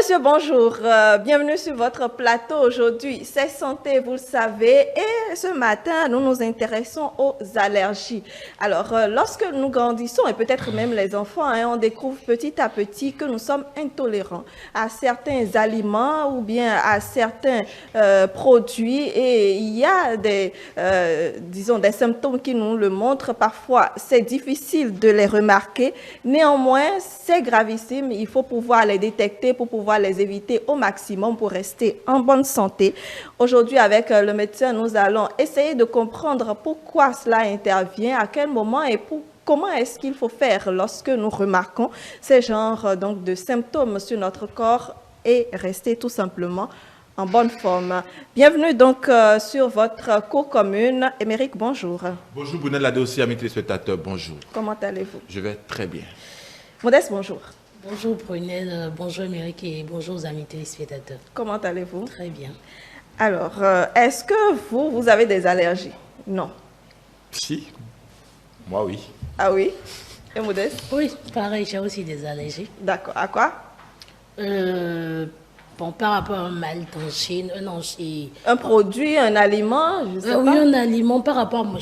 messieurs, bonjour. Bienvenue sur votre plateau. Aujourd'hui, c'est santé, vous le savez. Et ce matin, nous nous intéressons aux allergies. Alors, lorsque nous grandissons, et peut-être même les enfants, on découvre petit à petit que nous sommes intolérants à certains aliments ou bien à certains produits. Et il y a disons, des symptômes qui nous le montrent. Parfois, c'est difficile de les remarquer. Néanmoins, c'est gravissime. Il faut pouvoir les détecter pour pouvoir les éviter au maximum pour rester en bonne santé. Aujourd'hui, avec le médecin, nous allons essayer de comprendre pourquoi cela intervient, à quel moment et comment est-ce qu'il faut faire lorsque nous remarquons ces genres de symptômes sur notre corps et rester tout simplement en bonne forme. Bienvenue donc sur votre cours commune. Émeric, bonjour. Bonjour Brunel Ladé aussi, amis téléspectateurs, bonjour. Comment allez-vous? Je vais très bien. Modeste, bonjour. Bonjour Brunel, bonjour Émeric et bonjour aux amis téléspectateurs. Comment allez-vous? Très bien. Alors, est-ce que vous avez des allergies? Non. Si, moi oui. Ah oui? Et Modeste? Oui, pareil, j'ai aussi des allergies. D'accord. À quoi? Bon, par rapport à un mal d'angine, un produit, un aliment, je sais pas. Oui, un aliment, par rapport à moi,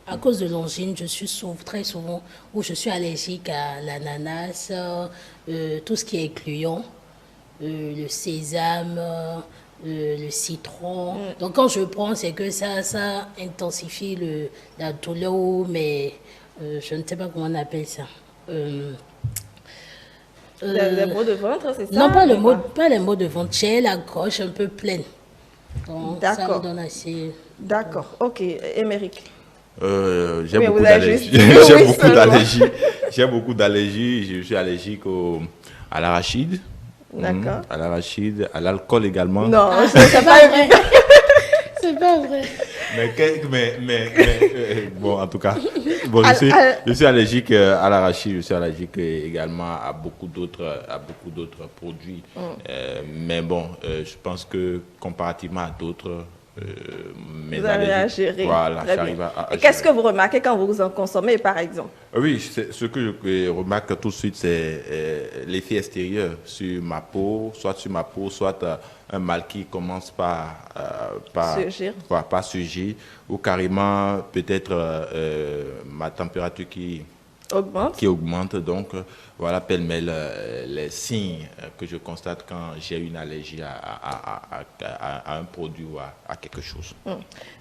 à cause de l'angine, je suis très souvent où je suis allergique à l'ananas, tout ce qui est gluant, le sésame, le citron. Donc quand je prends, c'est que ça intensifie la douleur, mais je ne sais pas comment on appelle ça. Les maux de ventre, c'est ça? Non, pas les maux de ventre. J'ai la gorge un peu pleine. Donc ça me donne assez... D'accord, ok. Émeric? J'ai beaucoup d'allergies. J'ai beaucoup d'allergies. Je suis allergique à l'arachide. D'accord. À l'arachide, à l'alcool également. Non, c'est pas vrai. C'est pas vrai. Bon, en tout cas, bon, je suis allergique à l'arachide. Je suis allergique également à beaucoup d'autres produits. Mais bon, je pense que comparativement à d'autres, vous arrivez à gérer. Voilà, j'arrive à Et qu'est-ce que vous remarquez quand vous en consommez, par exemple? Oui, ce que je remarque tout de suite, c'est l'effet extérieur sur ma peau, soit un mal qui commence par surgir, ou carrément peut-être ma température qui augmente. Donc, voilà pêle-mêle les signes que je constate quand j'ai une allergie à un produit ou à quelque chose.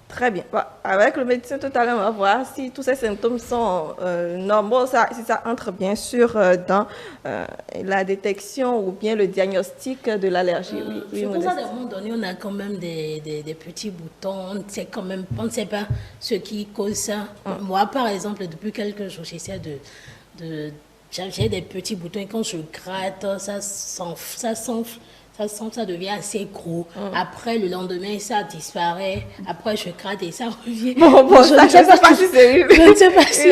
Très bien. Avec le médecin, tout à l'heure, on va voir si tous ces symptômes sont normaux, si ça entre bien sûr dans la détection ou bien le diagnostic de l'allergie. Je pense qu'à un moment donné, on a quand même des petits boutons. On ne sait pas ce qui cause ça. Moi, par exemple, depuis quelques jours, j'essaie j'ai des petits boutons et quand je gratte, ça s'enfle. Ça devient assez gros. Après, le lendemain, ça disparaît. Après, je gratte et ça revient. Je ne sais pas si c'est une... Je ne sais pas si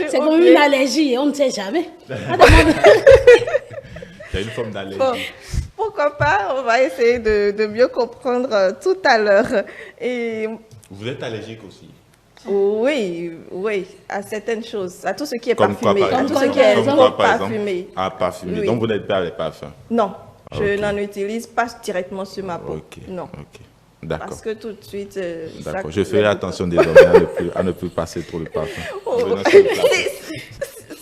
c'est comme une allergie. On ne sait jamais. C'est une forme d'allergie. Bon, pourquoi pas? On va essayer de mieux comprendre tout à l'heure. Et... Vous êtes allergique aussi? Oui, à certaines choses, à tout ce qui est comme parfumé. Quoi, tout ce qui est parfumé. Ah, parfumé. Oui. Donc vous n'êtes pas avec parfum? Non, je n'en utilise pas directement sur ma peau. Non. D'accord. Parce que tout de suite... D'accord, je ferai attention désormais à ne plus passer trop le parfum.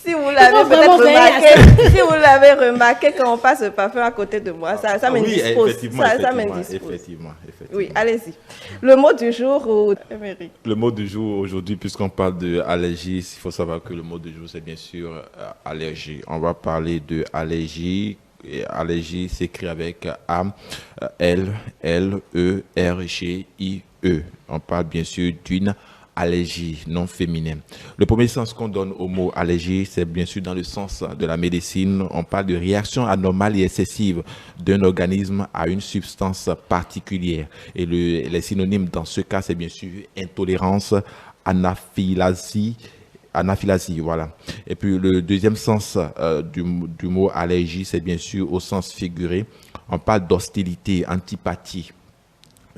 Si vous l'avez peut-être remarqué, si vous l'avez remarqué quand on passe le parfum à côté de moi, ça m'indispose. Ça m'indispose. Effectivement. Oui, allez-y. Le mot du jour, Émeric. Le mot du jour aujourd'hui, puisqu'on parle d'allergie, il faut savoir que le mot du jour, c'est bien sûr allergie. On va parler de allergie. Et allergie s'écrit avec A-L-L-E-R-G-I-E. On parle bien sûr d'une allergie non féminine. Le premier sens qu'on donne au mot allergie, c'est bien sûr dans le sens de la médecine. On parle de réaction anormale et excessive d'un organisme à une substance particulière. Et les synonymes dans ce cas, c'est bien sûr intolérance, anaphylaxie, voilà. Et puis le deuxième sens du mot allergie, c'est bien sûr au sens figuré. On parle d'hostilité, antipathie,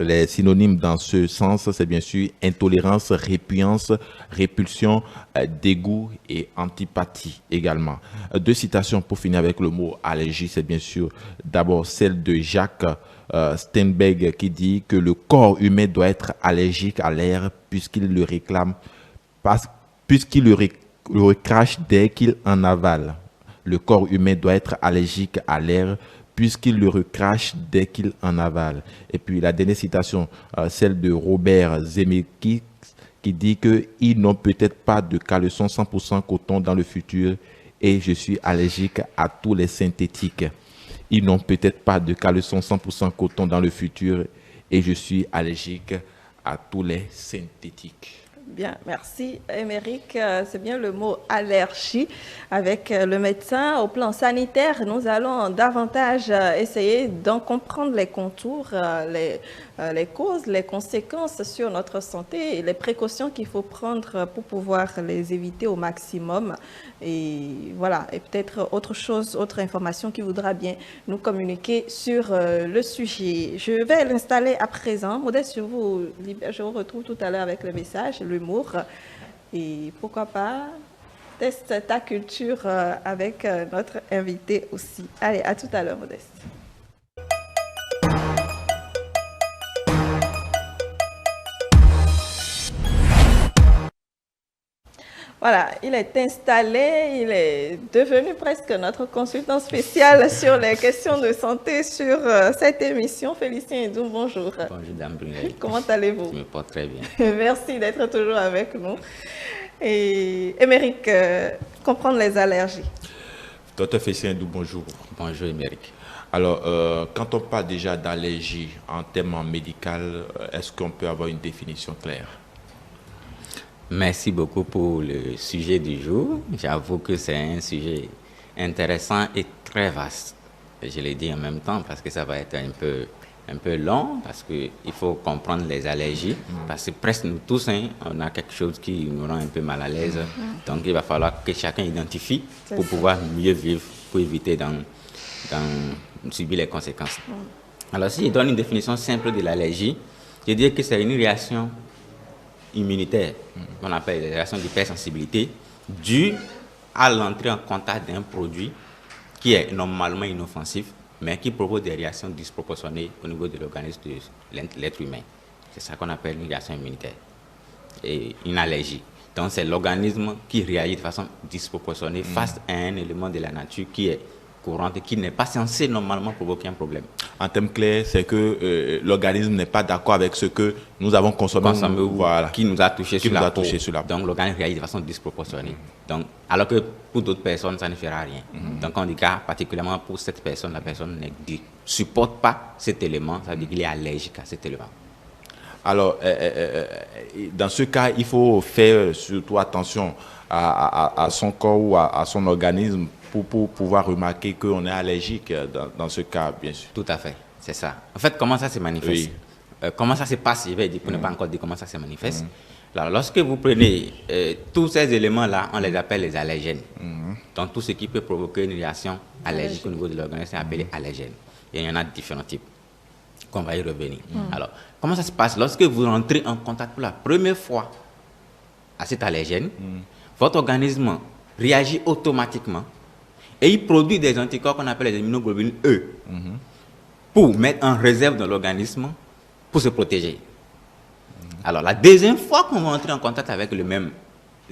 Les synonymes dans ce sens, c'est bien sûr intolérance, répugnance, répulsion, dégoût et antipathie également. Deux citations pour finir avec le mot allergie, c'est bien sûr d'abord celle de Jacques Steinberg qui dit que le corps humain doit être allergique à l'air puisqu'il le réclame, puisqu'il le recrache dès qu'il en avale. Le corps humain doit être allergique à l'air puisqu'il le recrache dès qu'il en avale. Et puis la dernière citation, celle de Robert Zemeckis, qui dit qu'ils n'ont peut-être pas de caleçon 100% coton dans le futur et je suis allergique à tous les synthétiques. Ils n'ont peut-être pas de caleçon 100% coton dans le futur et je suis allergique à tous les synthétiques. Bien, merci Émeric. C'est bien le mot allergie. Avec le médecin, au plan sanitaire, nous allons davantage essayer d'en comprendre les contours, les causes, les conséquences sur notre santé et les précautions qu'il faut prendre pour pouvoir les éviter au maximum. Et voilà, et peut-être autre chose, autre information qui voudra bien nous communiquer sur le sujet. Je vais l'installer à présent. Modeste, je vous retrouve tout à l'heure avec le message, l'humour. Et pourquoi pas, teste ta culture avec notre invité aussi. Allez, à tout à l'heure, Modeste. Voilà, il est installé, il est devenu presque notre consultant spécial sur les questions de santé sur cette émission. Félicien Edou, bonjour. Bonjour, Dame Brunel. Comment allez-vous? Je me porte très bien. Merci d'être toujours avec nous. Et Émeric, comprendre les allergies. Docteur Félicien Edou, bonjour. Bonjour, Émeric. Alors, quand on parle déjà d'allergie en termes médicaux, est-ce qu'on peut avoir une définition claire? Merci beaucoup pour le sujet du jour. J'avoue que c'est un sujet intéressant et très vaste. Je l'ai dit en même temps parce que ça va être un peu long, parce qu'il faut comprendre les allergies, parce que presque nous tous, on a quelque chose qui nous rend un peu mal à l'aise. Donc, il va falloir que chacun identifie pour pouvoir mieux vivre, pour éviter d'en subir les conséquences. Alors, si je donne une définition simple de l'allergie, je dirais que c'est une réaction immunitaire, qu'on appelle les réactions d'hypersensibilité, due à l'entrée en contact d'un produit qui est normalement inoffensif, mais qui provoque des réactions disproportionnées au niveau de l'organisme de l'être humain. C'est ça qu'on appelle une réaction immunitaire et une allergie. Donc c'est l'organisme qui réagit de façon disproportionnée face à un élément de la nature qui est courante et qui n'est pas censé normalement provoquer un problème. En termes clairs, c'est que l'organisme n'est pas d'accord avec ce que nous avons consommé voilà, qui nous a touché sur la peau. Sur la peau. Donc l'organisme réagit de façon disproportionnée. Donc, alors que pour d'autres personnes, ça ne fera rien. Donc on dit que particulièrement pour cette personne, la personne ne supporte pas cet élément, ça veut dire qu'il est allergique à cet élément. Alors, dans ce cas, il faut faire surtout attention à son corps ou à son organisme pour pouvoir remarquer qu'on est allergique dans ce cas, bien sûr. Tout à fait, c'est ça. En fait, comment ça se manifeste? Comment ça se passe? Je vais dire, pour ne pas encore dire comment ça se manifeste. Alors, lorsque vous prenez tous ces éléments-là, on les appelle les allergènes. Donc, tout ce qui peut provoquer une réaction allergique au niveau de l'organisme est appelé allergène. Et il y en a différents types, qu'on va y revenir. Alors, comment ça se passe? Lorsque vous rentrez en contact pour la première fois à cet allergène, votre organisme réagit automatiquement et il produit des anticorps qu'on appelle les immunoglobulines E pour mettre en réserve dans l'organisme pour se protéger. Alors, la deuxième fois qu'on va entrer en contact avec le même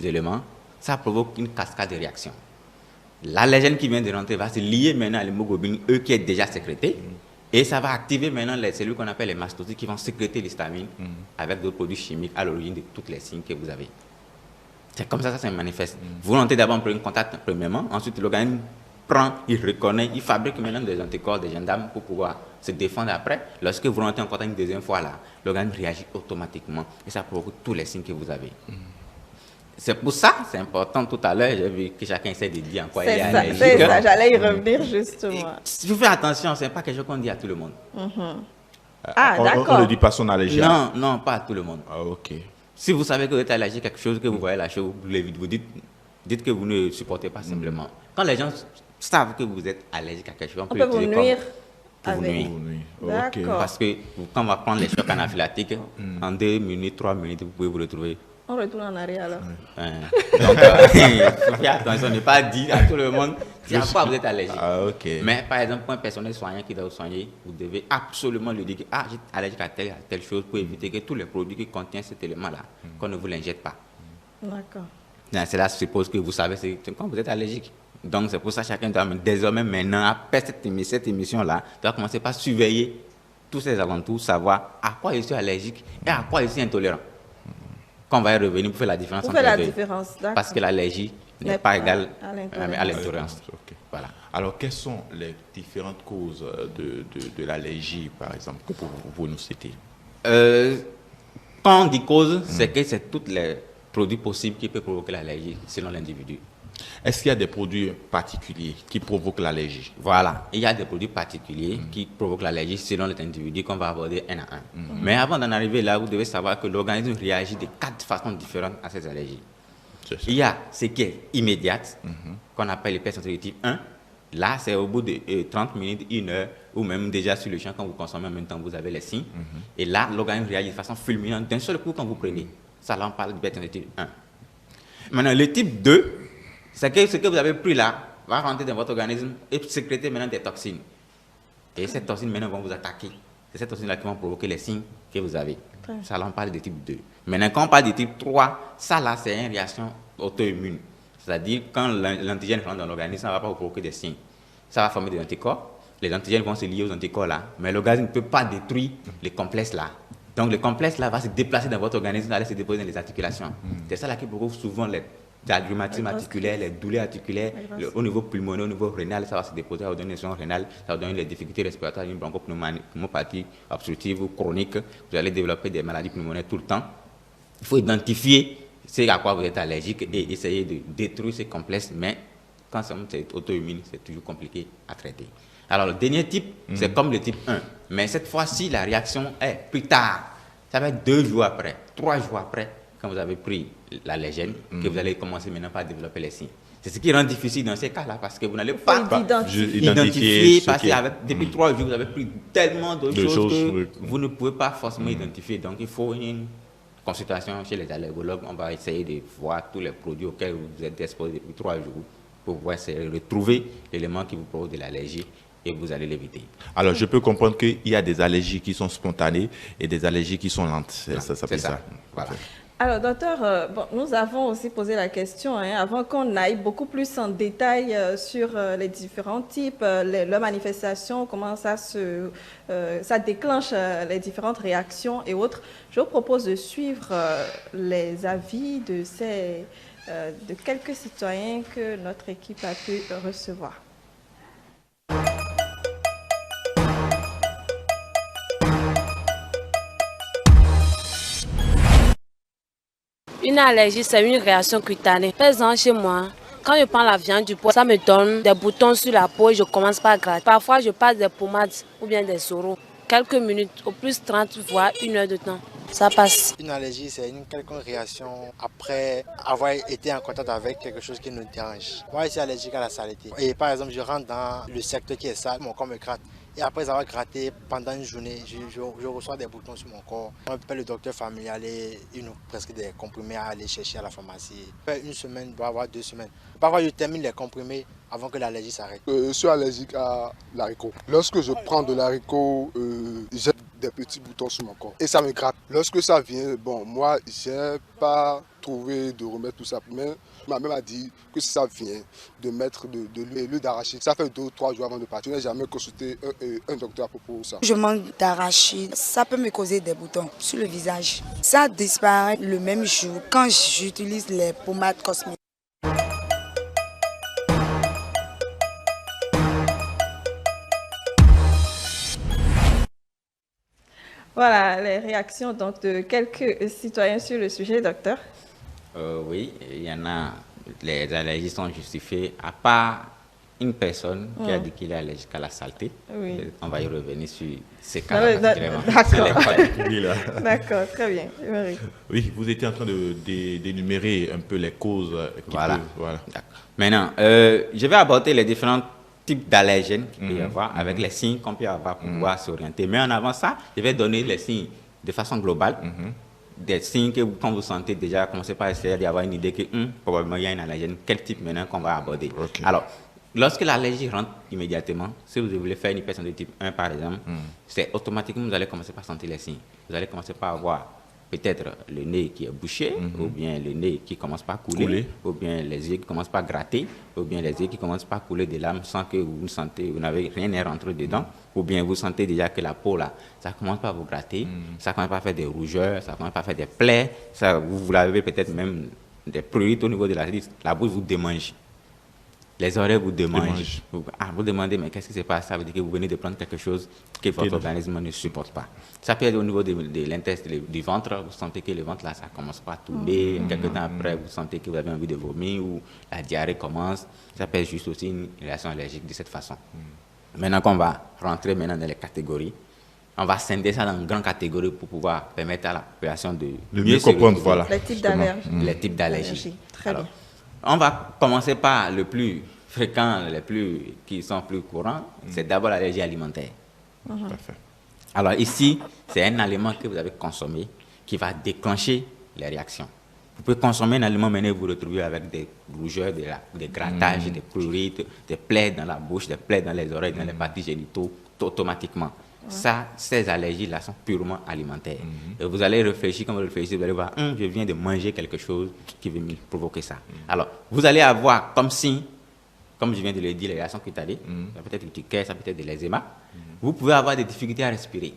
élément, ça provoque une cascade de réactions. L'allergène qui vient de rentrer va se lier maintenant à l'hémoglobine E qui est déjà sécrétée et ça va activer maintenant les cellules qu'on appelle les mastocytes qui vont sécréter l'histamine avec d'autres produits chimiques à l'origine de tous les signes que vous avez. C'est comme ça que ça se manifeste. Vous rentrez d'abord en contact premièrement, ensuite l'organisme prend, il reconnaît, il fabrique maintenant des anticorps, des gendarmes pour pouvoir se défendre après. Lorsque vous rentrez en contact une deuxième fois là, l'organisme réagit automatiquement et ça provoque tous les signes que vous avez. C'est pour ça, c'est important, tout à l'heure, j'ai vu que chacun essaie de dire en quoi il est allergique. C'est ça, j'allais y revenir justement. Si vous faites attention, ce n'est pas quelque chose qu'on dit à tout le monde. D'accord. On ne dit pas son allergie. Non, non, pas à tout le monde. Ah, ok. Si vous savez que vous êtes allergique à quelque chose, que vous voyez la chose, vous dites que vous ne supportez pas simplement. Quand les gens savent que vous êtes allergique à quelque chose, On peut vous nuire. pour vous Avec- nuire. D'accord. Parce que quand on va prendre les chocs anaphylactiques, en 2 minutes, 3 minutes, vous pouvez vous retrouver. On retourne en arrière alors. Donc, il faut faire attention, ne pas dire à tout le monde à quoi vous êtes allergique. Ah, ok. Mais par exemple, pour un personnel soignant qui doit vous soigner, vous devez absolument lui dire que j'ai allergique à telle chose pour éviter que tous les produits qui contiennent cet élément-là, qu'on ne vous l'injecte pas. D'accord. Cela suppose que vous savez quand vous êtes allergique. Donc, c'est pour ça que chacun doit, désormais, maintenant, après cette émission-là, doit commencer par surveiller tous ces alentours, savoir à quoi je suis allergique et à quoi je suis intolérant. Quand on va y revenir pour faire la différence Pour entre faire la les deux. différence, d'accord. Parce que l'allergie n'est N'est pas pas égale à à l'intolérance. Ok. Voilà. Alors, quelles sont les différentes causes de l'allergie, par exemple, que vous nous citez? Quand on dit cause, c'est que c'est tous les produits possibles qui peuvent provoquer l'allergie selon l'individu. Est-ce qu'il y a des produits particuliers qui provoquent l'allergie? Voilà, il y a des produits particuliers qui provoquent l'allergie selon les individus qu'on va aborder un à un. Mais avant d'en arriver là, vous devez savoir que l'organisme réagit de 4 façons différentes à ces allergies. Il y a ce qui est immédiate, qu'on appelle l'hypersensibilité type 1. Là, c'est au bout de 30 minutes, 1 heure, ou même déjà sur le champ, quand vous consommez en même temps, vous avez les signes. Et là, l'organisme réagit de façon fulminante d'un seul coup quand vous prenez. Ça, là, on parle d'hypersensibilité type 1. Maintenant, le type 2, c'est que ce que vous avez pris là va rentrer dans votre organisme et sécréter maintenant des toxines. Et ces toxines maintenant vont vous attaquer. C'est ces toxines-là qui vont provoquer les signes que vous avez. Ça, là, on parle de type 2. Maintenant, quand on parle de type 3, ça, là, c'est une réaction auto-immune. C'est-à-dire, quand l'antigène rentre dans l'organisme, ça ne va pas vous provoquer des signes. Ça va former des anticorps. Les antigènes vont se lier aux anticorps là. Mais l'organisme ne peut pas détruire les complexes là. Donc, le complexe là va se déplacer dans votre organisme, aller se déposer dans les articulations. C'est ça là qui provoque souvent les rhumatismes articulaires, les douleurs articulaires, au niveau pulmonaire, au niveau rénal, ça va se déposer, ça va donner une lésion rénale, ça va donner les difficultés respiratoires, une bronchopneumopathie obstructive ou chronique. Vous allez développer des maladies pulmonaires tout le temps. Il faut identifier ce à quoi vous êtes allergique et essayer de détruire ces complexes, mais quand c'est auto-immune, c'est toujours compliqué à traiter. Alors, le dernier type, c'est comme le type 1, mais cette fois-ci, la réaction est plus tard. Ça va être 2 jours après, 3 jours après, quand vous avez pris l'allergène, que vous allez commencer maintenant par développer les signes. C'est ce qui rend difficile dans ces cas-là, parce que vous n'allez pas identifier, parce que depuis 3 jours, vous avez pris tellement de choses que vous ne pouvez pas forcément identifier. Donc, il faut une consultation chez les allergologues. On va essayer de voir tous les produits auxquels vous êtes exposés depuis 3 jours pour pouvoir essayer de retrouver l'élément qui vous provoque de l'allergie et vous allez l'éviter. Alors, je peux comprendre qu'il y a des allergies qui sont spontanées et des allergies qui sont lentes. C'est ça. Voilà. Alors, docteur, nous avons aussi posé la question, avant qu'on aille beaucoup plus en détail sur les différents types, leurs manifestations, comment ça déclenche les différentes réactions et autres. Je vous propose de suivre les avis de quelques citoyens que notre équipe a pu recevoir. Une allergie, c'est une réaction cutanée. Par exemple, chez moi, quand je prends la viande du poisson, ça me donne des boutons sur la peau et je commence par gratter. Parfois, je passe des pommades ou bien des soraux. Quelques minutes, au plus 30 voire 1 heure de temps. Ça passe. Une allergie, c'est une quelconque réaction après avoir été en contact avec quelque chose qui nous dérange. Moi, je suis allergique à la saleté. Et par exemple, je rentre dans le secteur qui est sale, mon corps me gratte. Et après avoir gratté pendant une journée, je reçois des boutons sur mon corps. On appelle le docteur familial et il nous prescrit des comprimés à aller chercher à la pharmacie. Une semaine, voire 2 semaines. Parfois, je termine les comprimés avant que l'allergie s'arrête. Je suis allergique à l'haricot. Lorsque je prends de l'haricot, j'ai des petits boutons sur mon corps et ça me gratte. Lorsque ça vient, bon, moi, j'ai pas trouvé de remède tout ça, mais ma mère m'a dit que si ça vient de mettre de l'huile d'arachide, ça fait 2 ou 3 jours avant de partir. Je n'ai jamais consulté un docteur à propos de ça. Je mange d'arachide, ça peut me causer des boutons sur le visage. Ça disparaît le même jour quand j'utilise les pommades cosmétiques. Voilà les réactions donc, de quelques citoyens sur le sujet, docteur. Oui, il y en a, les allergies sont justifiées, à part une personne qui a dit qu'il est allergique à la saleté. Oui. On va y revenir sur ces cas-là particulièrement. D'accord. D'accord, très bien. Oui, vous étiez en train d'énumérer un peu les causes qui peuvent... Voilà. Maintenant, je vais aborder les différents types d'allergènes qu'il peut y avoir, avec les signes qu'on peut avoir pour pouvoir s'orienter. Mais en avant ça, je vais donner les signes de façon globale. Des signes que quand vous sentez déjà, commencez par essayer d'avoir une idée que probablement il y a une allergène, quel type maintenant qu'on va aborder. Alors, lorsque l'allergie rentre immédiatement, si vous voulez faire une hypersensibilité type 1 par exemple, c'est automatiquement vous allez commencer par sentir les signes. Vous allez commencer par avoir peut-être le nez qui est bouché, ou bien le nez qui commence par couler, ou bien les yeux qui commencent par gratter, ou bien les yeux qui commencent par couler des larmes sans que vous sentez, vous n'avez rien à rentrer dedans, ou bien vous sentez déjà que la peau là, ça commence par vous gratter, ça commence par faire des rougeurs, ça commence par faire des plaies, ça, vous l'avez peut-être même des prurites au niveau de la bouche vous démange. Les oreilles vous démangent. Vous demandez, mais qu'est-ce qui se passe? Ça veut dire que vous venez de prendre quelque chose que votre organisme ne supporte pas. Ça peut être au niveau de l'intestin, du ventre. Vous sentez que le ventre, là, ça commence pas à tourner. Quelques temps après, vous sentez que vous avez envie de vomir ou la diarrhée commence. Ça peut être juste aussi une réaction allergique de cette façon. Maintenant qu'on va rentrer maintenant dans les catégories, on va scinder ça dans une grande catégorie pour pouvoir permettre à la population de mieux comprendre, voilà. Les types d'allergies. Les types d'allergies. Très bien. On va commencer par le plus fréquent, qui sont plus courants, c'est d'abord l'allergie alimentaire. Parfait. Alors ici, c'est un aliment que vous avez consommé qui va déclencher les réactions. Vous pouvez consommer un aliment, mais vous retrouvez avec des rougeurs, des grattages, des prurites, des plaies dans la bouche, des plaies dans les oreilles, dans les parties génitaux, automatiquement. Ça, ces allergies-là sont purement alimentaires. Et vous allez réfléchir, quand vous réfléchissez, vous allez voir, je viens de manger quelque chose qui va me provoquer ça. Alors, vous allez avoir comme signe, comme je viens de le dire, les réactions cutanées, ça peut être urticaire, ça peut être de l'eczéma. Vous pouvez avoir des difficultés à respirer.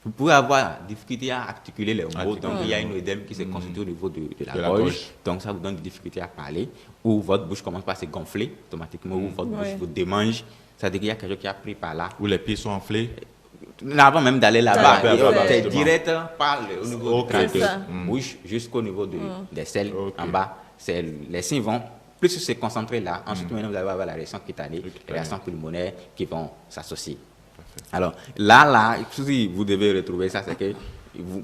Vous pouvez avoir des difficultés à articuler les mots, donc il y a une œdème qui se constitue au niveau de la gorge, donc ça vous donne des difficultés à parler, ou votre bouche commence par se gonfler automatiquement, ou votre bouche vous démange. Ça veut dire qu'il y a quelque chose qui a pris par là. Où les pieds sont enflés. Avant même d'aller là-bas, c'est exactement. direct par au niveau de la bouche jusqu'au niveau des selles en bas. Les signes vont plus se concentrer là. Ensuite, maintenant, vous allez avoir la réaction cutanée, les réactions pulmonaires qui vont s'associer. Alors, là, si vous devez retrouver ça, c'est que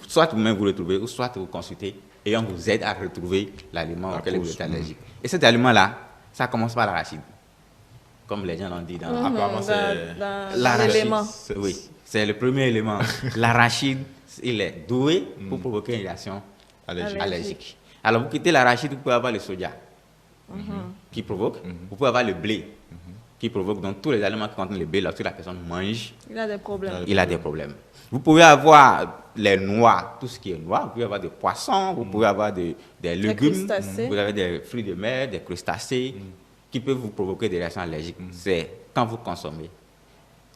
soit vous-même vous retrouvez, ou soit vous consultez et on vous aide à retrouver l'aliment auquel vous êtes allergique. Et cet aliment-là, ça commence par l'arachide. Comme les gens l'ont dit dans l'arachide. Oui, c'est le premier élément. L'arachide, il est doué pour provoquer une réaction allergique. Alors, vous quittez l'arachide, vous pouvez avoir le soja qui provoque. Vous pouvez avoir le blé qui provoque. Donc, tous les aliments qui contiennent le blé, lorsque la personne mange, il a des problèmes. Vous pouvez avoir les noix, tout ce qui est noix. Vous pouvez avoir des poissons, vous pouvez avoir des légumes, vous avez des fruits de mer, des crustacés. Qui peut vous provoquer des réactions allergiques. C'est quand vous consommez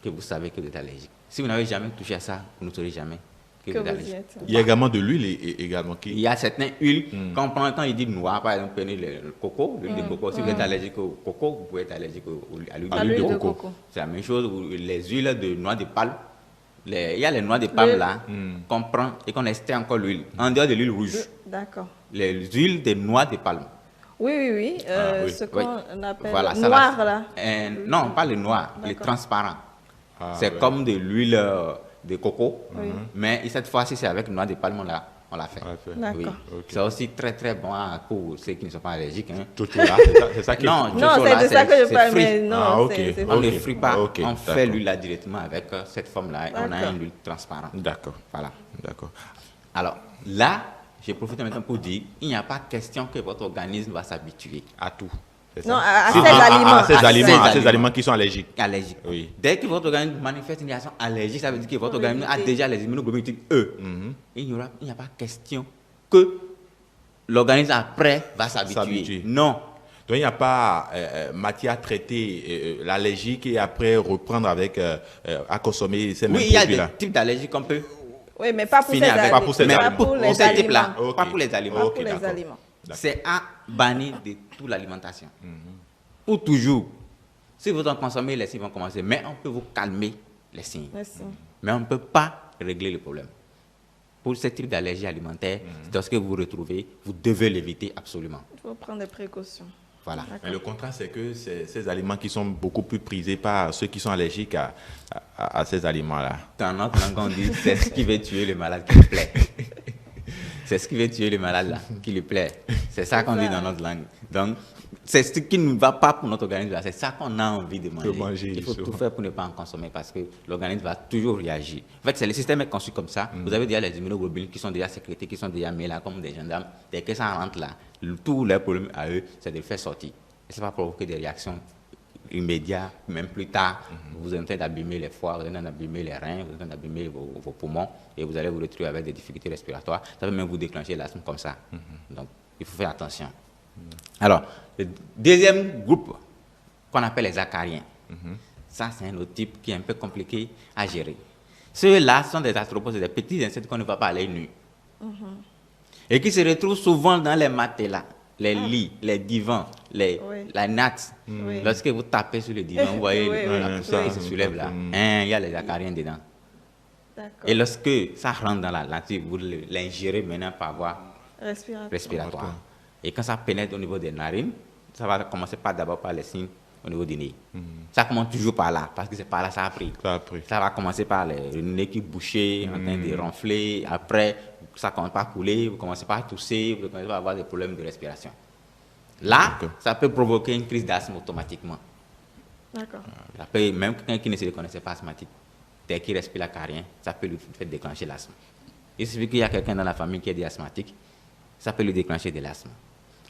que vous savez que vous êtes allergique. Si vous n'avez jamais touché à ça, vous ne saurez jamais que vous êtes allergique. Il y a également de l'huile également qui... Il y a certaines huiles, quand il dit noir, par exemple, prenez le coco, l'huile de coco. Si vous êtes allergique au coco, vous pouvez être allergique à l'huile de coco. C'est la même chose, les huiles de noix de palme. Il y a les noix de palme là, qu'on prend et qu'on extrait encore l'huile, en dehors de l'huile rouge. D'accord. Les huiles de noix de palme. Oui. Ce qu'on appelle noir là. Non, pas le noir, le transparent. C'est comme de l'huile de coco, mais cette fois-ci, c'est avec noix de palme, on l'a fait. Oui. C'est aussi très très bon pour ceux qui ne sont pas allergiques. C'est ça qui Non, c'est de ça que je parle, mais non, on ne frit pas, on fait l'huile là directement avec cette forme-là, et on a une huile transparente. D'accord. Voilà. D'accord. Alors, là, je profite maintenant pour dire, il n'y a pas de question que votre organisme va s'habituer à tout. Non, à ces aliments qui sont allergiques. Oui. Dès que votre organisme manifeste une réaction allergique, ça veut dire que votre organisme a déjà les immunoglobulines type E. Il n'y a pas question que l'organisme après va s'habituer. Non. Donc il n'y a pas matière à traiter l'allergique et après reprendre à consommer ces mêmes produits-là. Oui, il y a des types d'allergies qu'on peut... Oui, mais pas pour ces aliments. Pas pour ces types-là. Pas pour les aliments. Pas pour les aliments. C'est à bannir de toute l'alimentation. Pour toujours. Si vous en consommez, les signes vont commencer. Mais on peut vous calmer les signes. Mais on ne peut pas régler le problème. Pour ce type d'allergie alimentaire, lorsque vous vous retrouvez, vous devez l'éviter absolument. Il faut prendre des précautions. Voilà. Mais le contraire, c'est que ces aliments qui sont beaucoup plus prisés par ceux qui sont allergiques à ces aliments-là. Dans notre langue, on dit c'est ce qui veut tuer le malade qui lui plaît. C'est ce qui veut tuer le malade là, qui lui plaît. C'est ça qu'on dit dans notre langue. Donc, c'est ce qui ne va pas pour notre organisme, c'est ça qu'on a envie de manger. Il faut justement. tout faire pour ne pas en consommer parce que l'organisme va toujours réagir. En fait, le système est conçu comme ça. Vous avez déjà les immunoglobulines qui sont déjà sécrétés, qui sont déjà mis là comme des gendarmes. Dès que ça rentre là, tous les problèmes à eux, c'est de le faire sortir. Et ça va provoquer des réactions immédiates, même plus tard. Vous êtes en train d'abîmer les foies, vous êtes en train d'abîmer les reins, vous êtes en train d'abîmer vos poumons et vous allez vous retrouver avec des difficultés respiratoires. Ça peut même vous déclencher l'asthme comme ça. Donc, il faut faire attention. Alors, le deuxième groupe qu'on appelle les acariens, ça c'est un autre type qui est un peu compliqué à gérer. Ceux-là sont des arthropodes, des petits insectes qu'on ne voit pas à l'œil nu. Et qui se retrouvent souvent dans les matelas, les lits, les divans, la natte. Lorsque vous tapez sur le divan, vous voyez la poussière qui se soulève là. Il y a les acariens dedans. Et lorsque ça rentre dans la nature, vous l'ingérez maintenant par voie respiratoire. Et quand ça pénètre au niveau des narines, ça va commencer d'abord par les signes au niveau du nez. Ça commence toujours par là, parce que c'est par là que ça a pris. Ça va commencer par le nez qui est bouché, en train de ronfler. Après, ça commence par couler, vous commencez par tousser, vous commencez par avoir des problèmes de respiration. Là, ça peut provoquer une crise d'asthme automatiquement. D'accord. Même quelqu'un qui ne se reconnaissait pas asthmatique, dès qu'il respire l'acarien, ça peut lui faire déclencher l'asthme. Il suffit qu'il y a quelqu'un dans la famille qui est asthmatique, ça peut lui déclencher de l'asthme.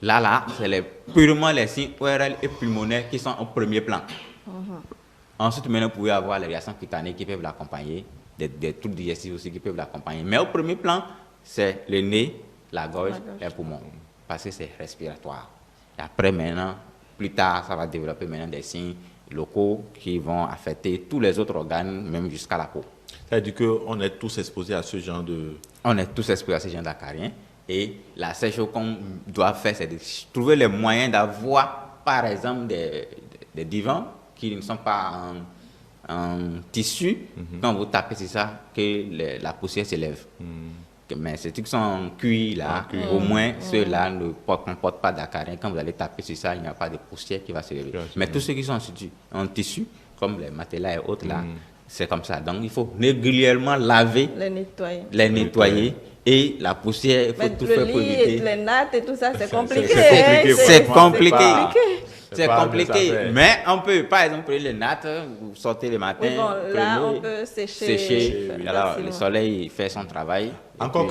Là, c'est purement les signes ORL et pulmonaires qui sont au premier plan. Ensuite, maintenant, vous pouvez avoir les réactions cutanées qui peuvent l'accompagner, des troubles digestifs aussi qui peuvent l'accompagner. Mais au premier plan, c'est le nez, la gorge, les poumons, parce que c'est respiratoire. Et après, maintenant, plus tard, ça va développer maintenant des signes locaux qui vont affecter tous les autres organes, même jusqu'à la peau. Ça veut dire qu'on est tous exposés à ce genre de... On est tous exposés à ce genre d'acariens. Et la seule chose qu'on doit faire, c'est de trouver les moyens d'avoir, par exemple, des divans qui ne sont pas en tissu. Quand vous tapez sur ça, que la poussière s'élève. Mais ces trucs sont en cuir, là, au moins ceux-là ne comportent pas d'acariens. Quand vous allez taper sur ça, il n'y a pas de poussière qui va se lever. Mais tous ceux qui sont en tissu, comme les matelas et autres, là, c'est comme ça. Donc, il faut régulièrement laver, les nettoyer. Et la poussière, il faut tout faire pour éviter. Les nattes et tout ça, c'est compliqué. C'est compliqué. C'est compliqué. Mais on peut, par exemple, prendre les nattes, vous sortez le matin. Oui, bon, là, on peut sécher. Alors, le soleil fait son travail. Encore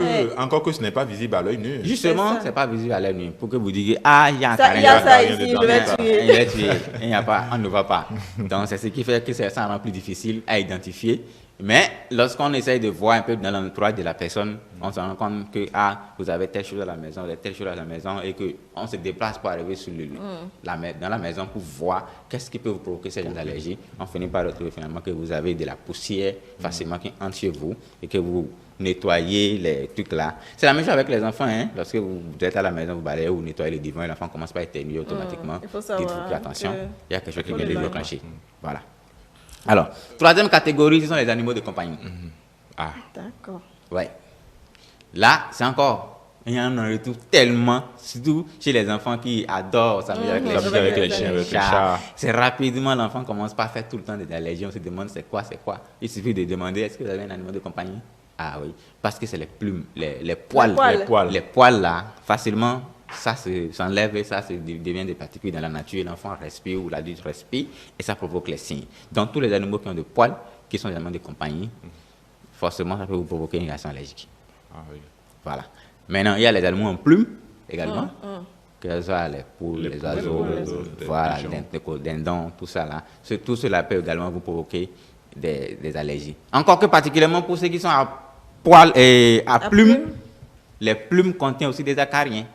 que ce n'est pas visible à l'œil nu. Justement, ce n'est pas visible à l'œil nu. Pour que vous disiez, ah, il y a un carré. Il y a ça ici, je vais tuer. Il est tué. Il n'y a pas, on ne va pas. Donc, c'est ce qui fait que ça rend plus difficile à identifier. Mais lorsqu'on essaye de voir un peu dans l'entourage de la personne, on se rend compte que vous avez telle chose à la maison, vous avez telle chose à la maison, et qu'on se déplace pour arriver dans la maison pour voir qu'est-ce qui peut vous provoquer cette allergie. On finit par retrouver finalement que vous avez de la poussière facilement qui entre chez vous et que vous nettoyez les trucs là. C'est la même chose avec les enfants. Lorsque vous êtes à la maison, vous balayez ou vous nettoyez les divans, l'enfant commence par éternuer automatiquement. Il faut savoir. Dites-vous attention, il y a quelque chose qui vient de le déclencher. Voilà. Alors, troisième catégorie, ce sont les animaux de compagnie. D'accord. Ouais. Là, c'est encore, il y en a retrouve tellement, surtout chez les enfants qui adorent s'amuser avec les chiens, avec les chats. C'est rapidement, l'enfant commence par faire tout le temps des allergies. On se demande c'est quoi. Il suffit de demander est-ce que vous avez un animal de compagnie? Ah oui, parce que c'est les plumes, les poils. Les poils là, facilement. Ça s'enlève et ça devient des particules dans la nature. L'enfant respire ou l'adulte respire et ça provoque les signes. Donc, tous les animaux qui ont des poils, qui sont des animaux de compagnie, forcément, ça peut vous provoquer une réaction allergique. Voilà. Maintenant, il y a les animaux en plumes également, que ce soit les poules, les oiseaux, voilà, les dindons, tout ça là. Tout cela peut également vous provoquer des allergies. Encore que particulièrement pour ceux qui sont à poils et à plumes, les plumes contiennent aussi des acariens.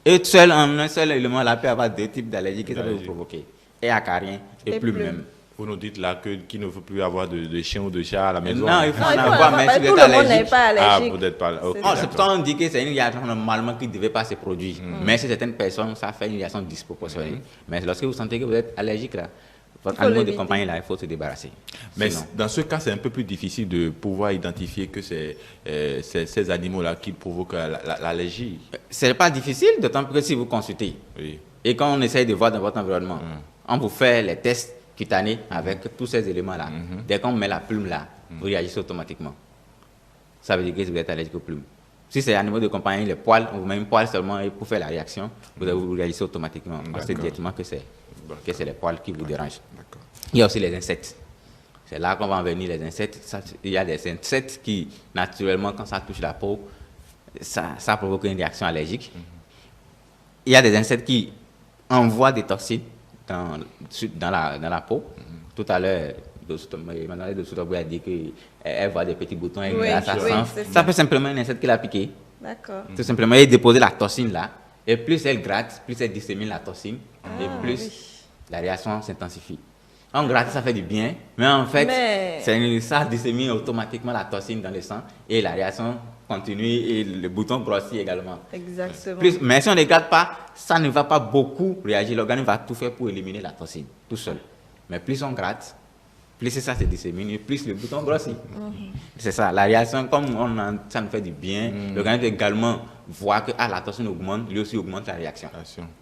Et en un seul élément, là peut avoir deux types d'allergies que ça peut vous provoquer. Et acariens et plumes même. Vous nous dites là qu'il ne faut plus avoir de chien ou de chat à la maison. Non, il faut en avoir, mais si vous êtes allergique. Vous n'êtes pas allergique. C'est pourtant on dit que c'est une réaction normalement qui ne devait pas se produire. Mais chez certaines personnes, ça fait une réaction disproportionnée. Mais lorsque vous sentez que vous êtes allergique là, votre animal de compagnie là, il faut se débarrasser. Mais dans ce cas, c'est un peu plus difficile de pouvoir identifier que c'est ces animaux-là qui provoquent l'allergie. Ce n'est pas difficile, d'autant plus que si vous consultez. Et quand on essaye de voir dans votre environnement, on vous fait les tests cutanés avec tous ces éléments-là. Dès qu'on met la plume là, vous réagissez automatiquement. Ça veut dire que vous êtes allergique aux plumes. Si c'est animaux de compagnie, les poils, on vous met une poil seulement et pour faire la réaction, vous réalisez automatiquement. On sait directement que c'est les poils qui vous dérangent. Il y a aussi les insectes. C'est là qu'on va en venir, les insectes. Il y a des insectes qui, naturellement, quand ça touche la peau, ça provoque une réaction allergique. Il y a des insectes qui envoient des toxines dans la peau. Tout à l'heure, Madame de Soutobou a dit qu'elle voit des petits boutons, elle ça peut simplement un insecte qui l'a piqué. D'accord. Tout simplement, elle dépose la toxine là, et plus elle gratte, plus elle dissémine la toxine, et plus la réaction s'intensifie. On gratte, ça fait du bien, mais en fait, ça dissémine automatiquement la toxine dans le sang, et la réaction continue, et le bouton grossit également. Exactement. Mais si on ne gratte pas, ça ne va pas beaucoup réagir. L'organisme va tout faire pour éliminer la toxine, tout seul. Mais plus on gratte, plus ça se dissémine, et plus le bouton grossit. C'est ça, la réaction, comme ça nous fait du bien, l'organisme également voit que la toxine augmente, lui aussi augmente la réaction.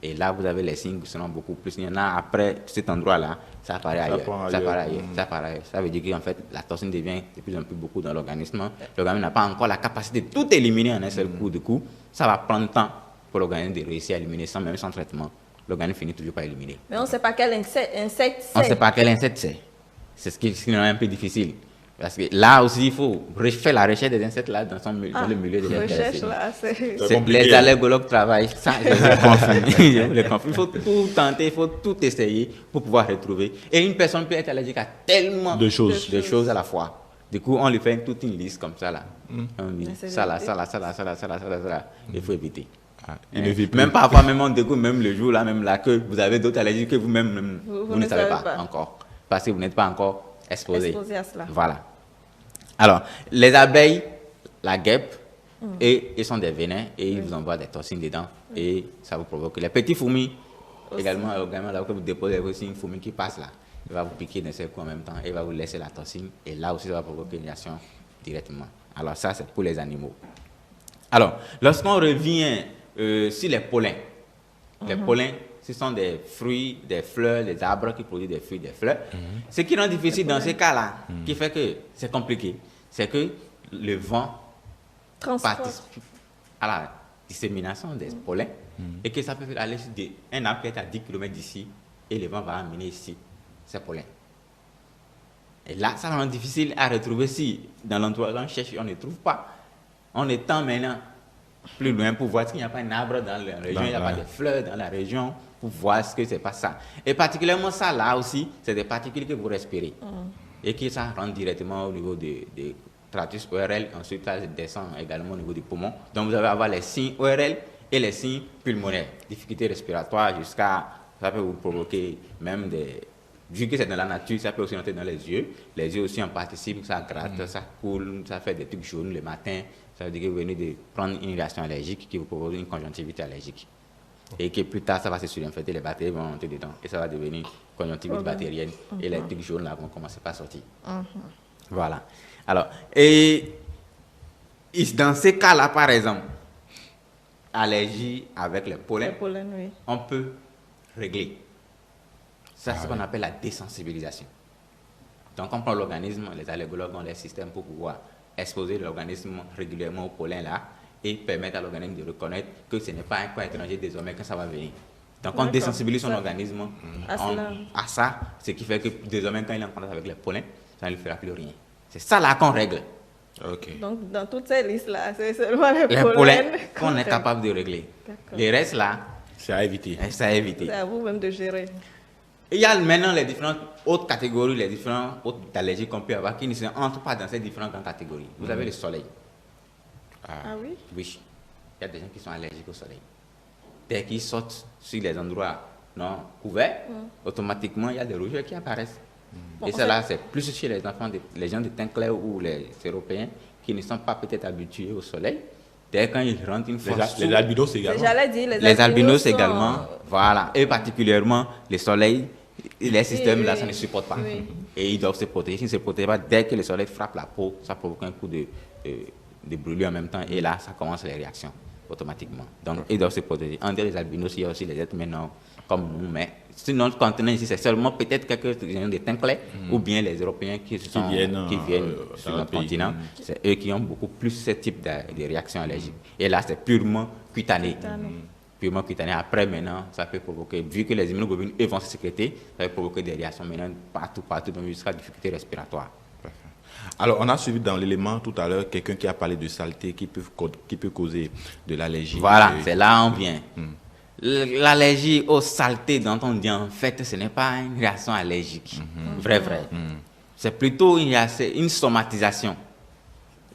Et là, vous avez les signes qui seront beaucoup plus. Il y en a après cet endroit-là, ça apparaît ailleurs. Ça veut dire qu'en fait, la toxine devient de plus en plus beaucoup dans l'organisme. L'organisme n'a pas encore la capacité de tout éliminer en un seul coup. Du coup, ça va prendre temps pour l'organisme de réussir à éliminer même sans traitement. L'organisme finit toujours par éliminer. Mais on ne sait pas quel insecte c'est. On ne sait pas quel insecte c'est. C'est ce qui est un peu difficile. Parce que là aussi, il faut faire la recherche des insectes là dans le milieu des insectes. Les allergologues travaillent, ça, je confirme. Il faut tout tenter, il faut tout essayer pour pouvoir retrouver. Et une personne peut être allergique à tellement de choses à la fois. Du coup, on lui fait toute une liste comme ça là. On dit ça là. Il faut éviter. Même parfois, même on découvre, même le jour là, que vous avez d'autres allergies que vous-même vous ne savez pas encore. Parce que vous n'êtes pas encore exposé à cela. Voilà. Alors, les abeilles, la guêpe, ils sont des venins et ils vous envoient des toxines dedans et ça vous provoque. Les petits fourmis, également, là que vous déposez aussi une fourmi qui passe là, il va vous piquer d'un seul coup en même temps et il va vous laisser la toxine et là aussi ça va provoquer une réaction directement. Alors ça, c'est pour les animaux. Alors, lorsqu'on revient sur les pollens, les pollens, ce sont des fruits, des fleurs, des arbres qui produisent des fruits, des fleurs. Ce qui rend difficile dans ces cas-là, qui fait que c'est compliqué, c'est que le vent participe à la dissémination des pollens et que ça peut aller sur un arbre qui est à 10 km d'ici et le vent va amener ici ces pollens. Et là, ça rend difficile à retrouver si dans l'entourage on cherche, on ne trouve pas. On étend maintenant plus loin pour voir s'il n'y a pas un arbre dans la région, il n'y a pas de fleurs dans la région, pour voir ce que c'est pas ça. Et particulièrement ça là aussi, c'est des particules que vous respirez. Et que ça rentre directement au niveau des tratus ORL, ensuite ça descend également au niveau du poumon. Donc vous allez avoir les signes ORL et les signes pulmonaires. Difficultés respiratoires jusqu'à, ça peut vous provoquer même des... Vu que c'est dans la nature, ça peut aussi entrer dans les yeux. Les yeux aussi en participent, ça gratte, ça coule, ça fait des trucs jaunes le matin. Ça veut dire que vous venez de prendre une réaction allergique qui vous provoque une conjonctivite allergique. Et que plus tard, ça va se surinfecter, les bactéries vont monter dedans. Et ça va devenir conjonctivite bactérienne. Et les trucs jaunes là vont commencer par sortir. Voilà. Alors, et dans ces cas-là, par exemple, allergie avec les pollens, on peut régler. Ça, c'est ce qu'on appelle la désensibilisation. Donc, on prend l'organisme, les allergologues ont les systèmes pour pouvoir exposer l'organisme régulièrement au pollen là et permettre à l'organisme de reconnaître que ce n'est pas un corps étranger désormais quand ça va venir. Donc on désensibilise son organisme à ça, ce qui fait que désormais quand il est en contact avec les pollens, ça ne lui fera plus rien. C'est ça là qu'on règle. Donc dans toutes ces listes là, c'est seulement les pollens qu'on est capable de régler. Les restes là, c'est à éviter. C'est à éviter. C'est à vous même de gérer. Il y a maintenant les différentes autres catégories, les différentes autres allergies qu'on peut avoir qui ne entrent pas dans ces différentes grandes catégories. Vous avez le soleil. Ah oui? Oui. Il y a des gens qui sont allergiques au soleil. Dès qu'ils sortent sur les endroits non couverts, automatiquement, il y a des rougeurs qui apparaissent. Et cela, c'est plus chez les enfants, les gens de teint clair ou les Européens qui ne sont pas peut-être habitués au soleil. Dès quand ils rentrent une fois les albinos également. J'allais dire, les albinos également. Voilà. Et particulièrement, le soleil, les systèmes là, ça ne supporte pas. Et ils doivent se protéger. S'ils ne se protègent pas, dès que le soleil frappe la peau, ça provoque un coup de brûlure en même temps. Et là, ça commence les réactions. automatiquement. Donc, ils doivent se protéger. En dehors des albinos, il y a aussi les êtres maintenant comme nous, mais sinon, notre continent ici, c'est seulement peut-être quelques des Tinkley ou bien les Européens qui viennent sur notre continent. C'est eux qui ont beaucoup plus ce type de réactions allergiques. Et là, c'est purement cutané. Purement cutané. Après, maintenant, ça peut provoquer, vu que les immunoglobulines, eux, vont se sécréter, ça peut provoquer des réactions maintenant partout, même jusqu'à difficultés respiratoires. Alors, on a suivi dans l'élément tout à l'heure quelqu'un qui a parlé de saleté qui peut causer de l'allergie. Voilà, c'est là où on vient. L'allergie aux saletés dont on dit en fait, ce n'est pas une réaction allergique. Vrai. C'est plutôt une somatisation.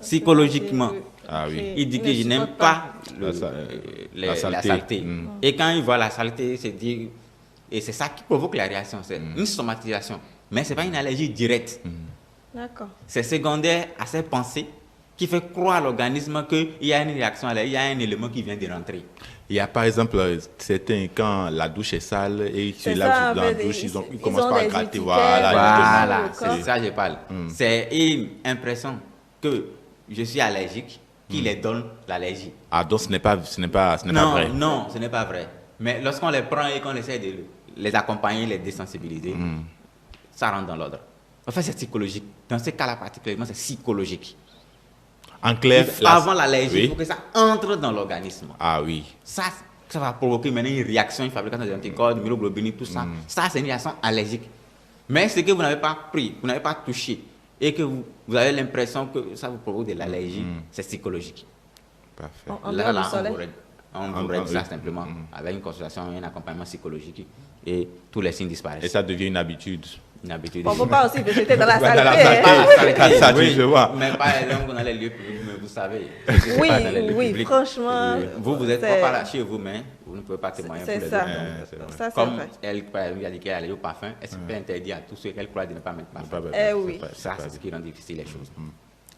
Psychologiquement. Ah oui. Il dit que je n'aime pas la saleté. Et quand il voit la saleté, il se dit... Et c'est ça qui provoque la réaction. C'est une somatisation. Mais ce n'est pas une allergie directe. D'accord. C'est secondaire à ces pensées qui fait croire à l'organisme qu'il y a une réaction allergique, il y a un élément qui vient de rentrer. Il y a par exemple certains, quand la douche est sale et se lavent dans la douche, ils commencent par gratter. Voilà, c'est ça que je parle. C'est une impression que je suis allergique qui les donne l'allergie. Ah, donc ce n'est pas vrai. Non, ce n'est pas vrai. Mais lorsqu'on les prend et qu'on essaie de les accompagner, les désensibiliser, ça rentre dans l'ordre. En fait, c'est psychologique. Dans ce cas-là particulièrement, c'est psychologique. En clair, avant l'allergie, il faut que ça entre dans l'organisme. Ah oui. Ça va provoquer maintenant une réaction, une fabrication des anticorps, de immunoglobulines, tout ça. Ça, c'est une réaction allergique. Mais ce que vous n'avez pas pris, vous n'avez pas touché, et que vous avez l'impression que ça vous provoque de l'allergie, c'est psychologique. Parfait. On vous règle ça simplement avec une consultation, un accompagnement psychologique, et tous les signes disparaissent. Et ça devient une habitude. Une habitude. On ne peut pas aussi jeter dans la saleté. Oui, je vois. Mais pas dans les lieux publics, mais vous savez. Oui, franchement. Vous êtes pas là chez vous, mais vous ne pouvez pas témoigner pour les autres. Ça, comme elle, par exemple, a dit qu'elle allait au parfum, elle se peut interdire à tous ceux qu'elle croit de ne pas mettre parfum. Oui. Ça, c'est ce qui rend difficile les choses.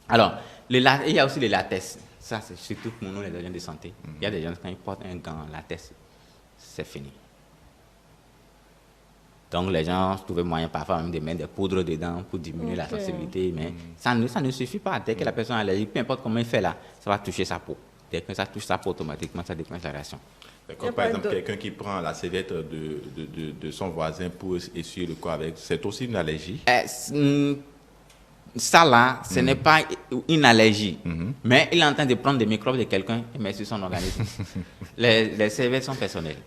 Alors, il y a aussi les latex. Ça, c'est surtout pour nous, les agents de santé. Il y a des gens, quand ils portent un gant en latex, c'est fini. Donc, les gens trouvaient moyen parfois même de mettre des poudres dedans pour diminuer la sensibilité, mais ça ne suffit pas. Dès que la personne est allergique, peu importe comment il fait là, ça va toucher sa peau. Dès que ça touche sa peau, automatiquement, ça déclenche la réaction. Comme par exemple, quelqu'un qui prend la serviette de son voisin pour essuyer le corps avec, c'est aussi une allergie? Ça là, ce n'est pas une allergie, mais il est en train de prendre des microbes de quelqu'un et mettre sur son organisme. Les serviettes sont personnelles.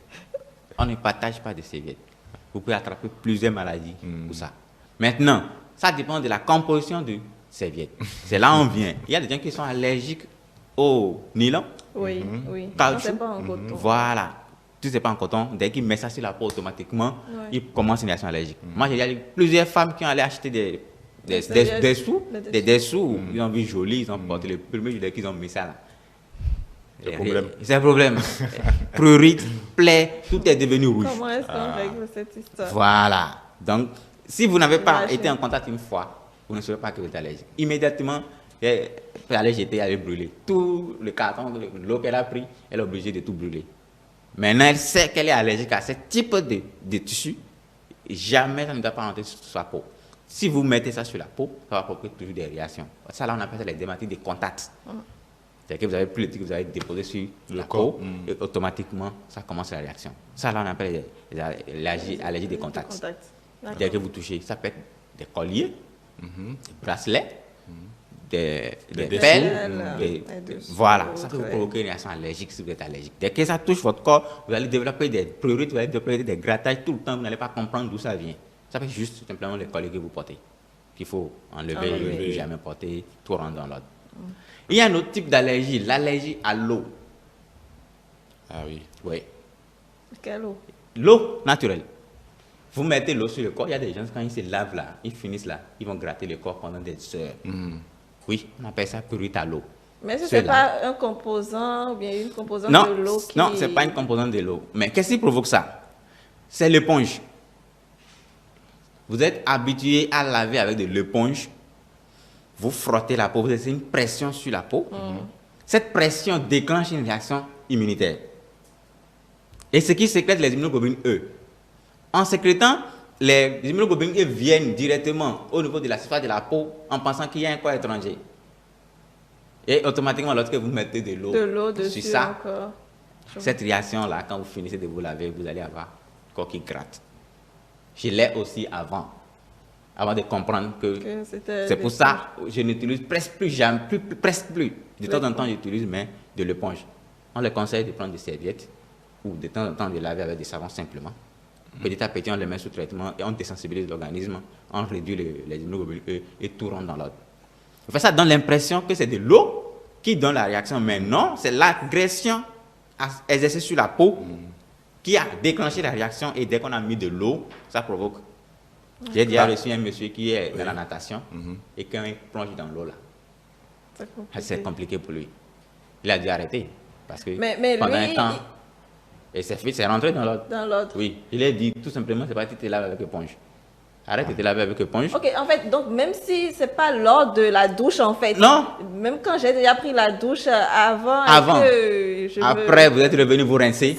On ne partage pas de serviettes. Vous pouvez attraper plusieurs maladies pour ça. Maintenant, ça dépend de la composition du serviette. C'est là où on vient. Il y a des gens qui sont allergiques au nylon. Oui. Caoutchouc. C'est pas en coton. Voilà. Si ce n'est pas en coton, dès qu'ils mettent ça sur la peau automatiquement, ils commencent une réaction allergique. Moi, j'ai plusieurs femmes qui ont allé acheter des dessous. Ils ont vu joli, ils ont porté le premier jour qu'ils ont mis ça là. C'est un problème. Prurite, plaie, tout est devenu rouge. Comment est-ce qu'on règle cette histoire? Voilà. Donc, si vous n'avez pas été en contact une fois, vous ne saurez pas que vous êtes allergique. Immédiatement, elle peut aller jeter, aller brûler. Tout le carton, l'eau qu'elle a pris, elle est obligée de tout brûler. Maintenant, elle sait qu'elle est allergique à ce type de tissu. Jamais ça ne doit pas rentrer sur sa peau. Si vous mettez ça sur la peau, ça va provoquer toujours des réactions. Ça, là, on appelle ça les dermatites de contact. C'est que vous avez pris le truc que vous avez déposé sur la peau et automatiquement, ça commence la réaction. Ça, là, on appelle l'allergie des contacts. Dès que vous touchez, ça peut être des colliers, des bracelets, des pelles. Voilà, ça peut vous provoquer une réaction allergique si vous êtes allergique. Dès que ça touche votre corps, vous allez développer des prurites, vous allez développer des grattages tout le temps, vous n'allez pas comprendre d'où ça vient. Ça peut être juste simplement les colliers que vous portez, qu'il faut enlever et ne jamais porter, tout rentre dans l'ordre. Il y a un autre type d'allergie, l'allergie à l'eau. Ah oui. Oui. Quelle eau? L'eau naturelle. Vous mettez l'eau sur le corps, il y a des gens, quand ils se lavent là, ils finissent là, ils vont gratter le corps pendant des heures. Oui, on appelle ça prurite à l'eau. Mais ce n'est pas un composant ou bien une composante de l'eau qui... Non, ce n'est pas une composante de l'eau. Mais qu'est-ce qui provoque ça? C'est l'éponge. Vous êtes habitué à laver avec de l'éponge. Vous frottez la peau, vous avez une pression sur la peau. Cette pression déclenche une réaction immunitaire. Et ce qui sécrète les immunoglobulines E. En sécrétant, les immunoglobulines E viennent directement au niveau de la surface de la peau en pensant qu'il y a un corps étranger. Et automatiquement, lorsque vous mettez de l'eau dessus sur ça, encore. cette réaction-là, quand vous finissez de vous laver, vous allez avoir corps qui gratte. Je l'ai aussi avant de comprendre que c'est pour ça que je n'utilise presque plus jamais, presque plus. De temps en temps, j'utilise, mais de l'éponge. On les conseille de prendre des serviettes ou de temps en temps de laver avec des savons simplement. Petit à petit, on les met sous traitement et on désensibilise l'organisme, on réduit les immunoglobulines E et tout rentre dans l'ordre. En fait, ça donne l'impression que c'est de l'eau qui donne la réaction, mais non, c'est l'agression exercée sur la peau qui a déclenché la réaction et dès qu'on a mis de l'eau, ça provoque. J'ai déjà reçu un monsieur qui est dans la natation et quand il plonge dans l'eau là, c'est compliqué pour lui. Il a dû arrêter parce que mais pendant lui, un temps, et c'est rentré dans l'ordre. Dans l'ordre. Oui, il a dit tout simplement, c'est pas que tu te laves avec éponge. Arrête de te laver avec éponge. Ok, en fait, donc même si c'est pas lors de la douche, en fait. Non. Même quand j'ai déjà pris la douche avant. Et que après, vous êtes revenu vous rincer.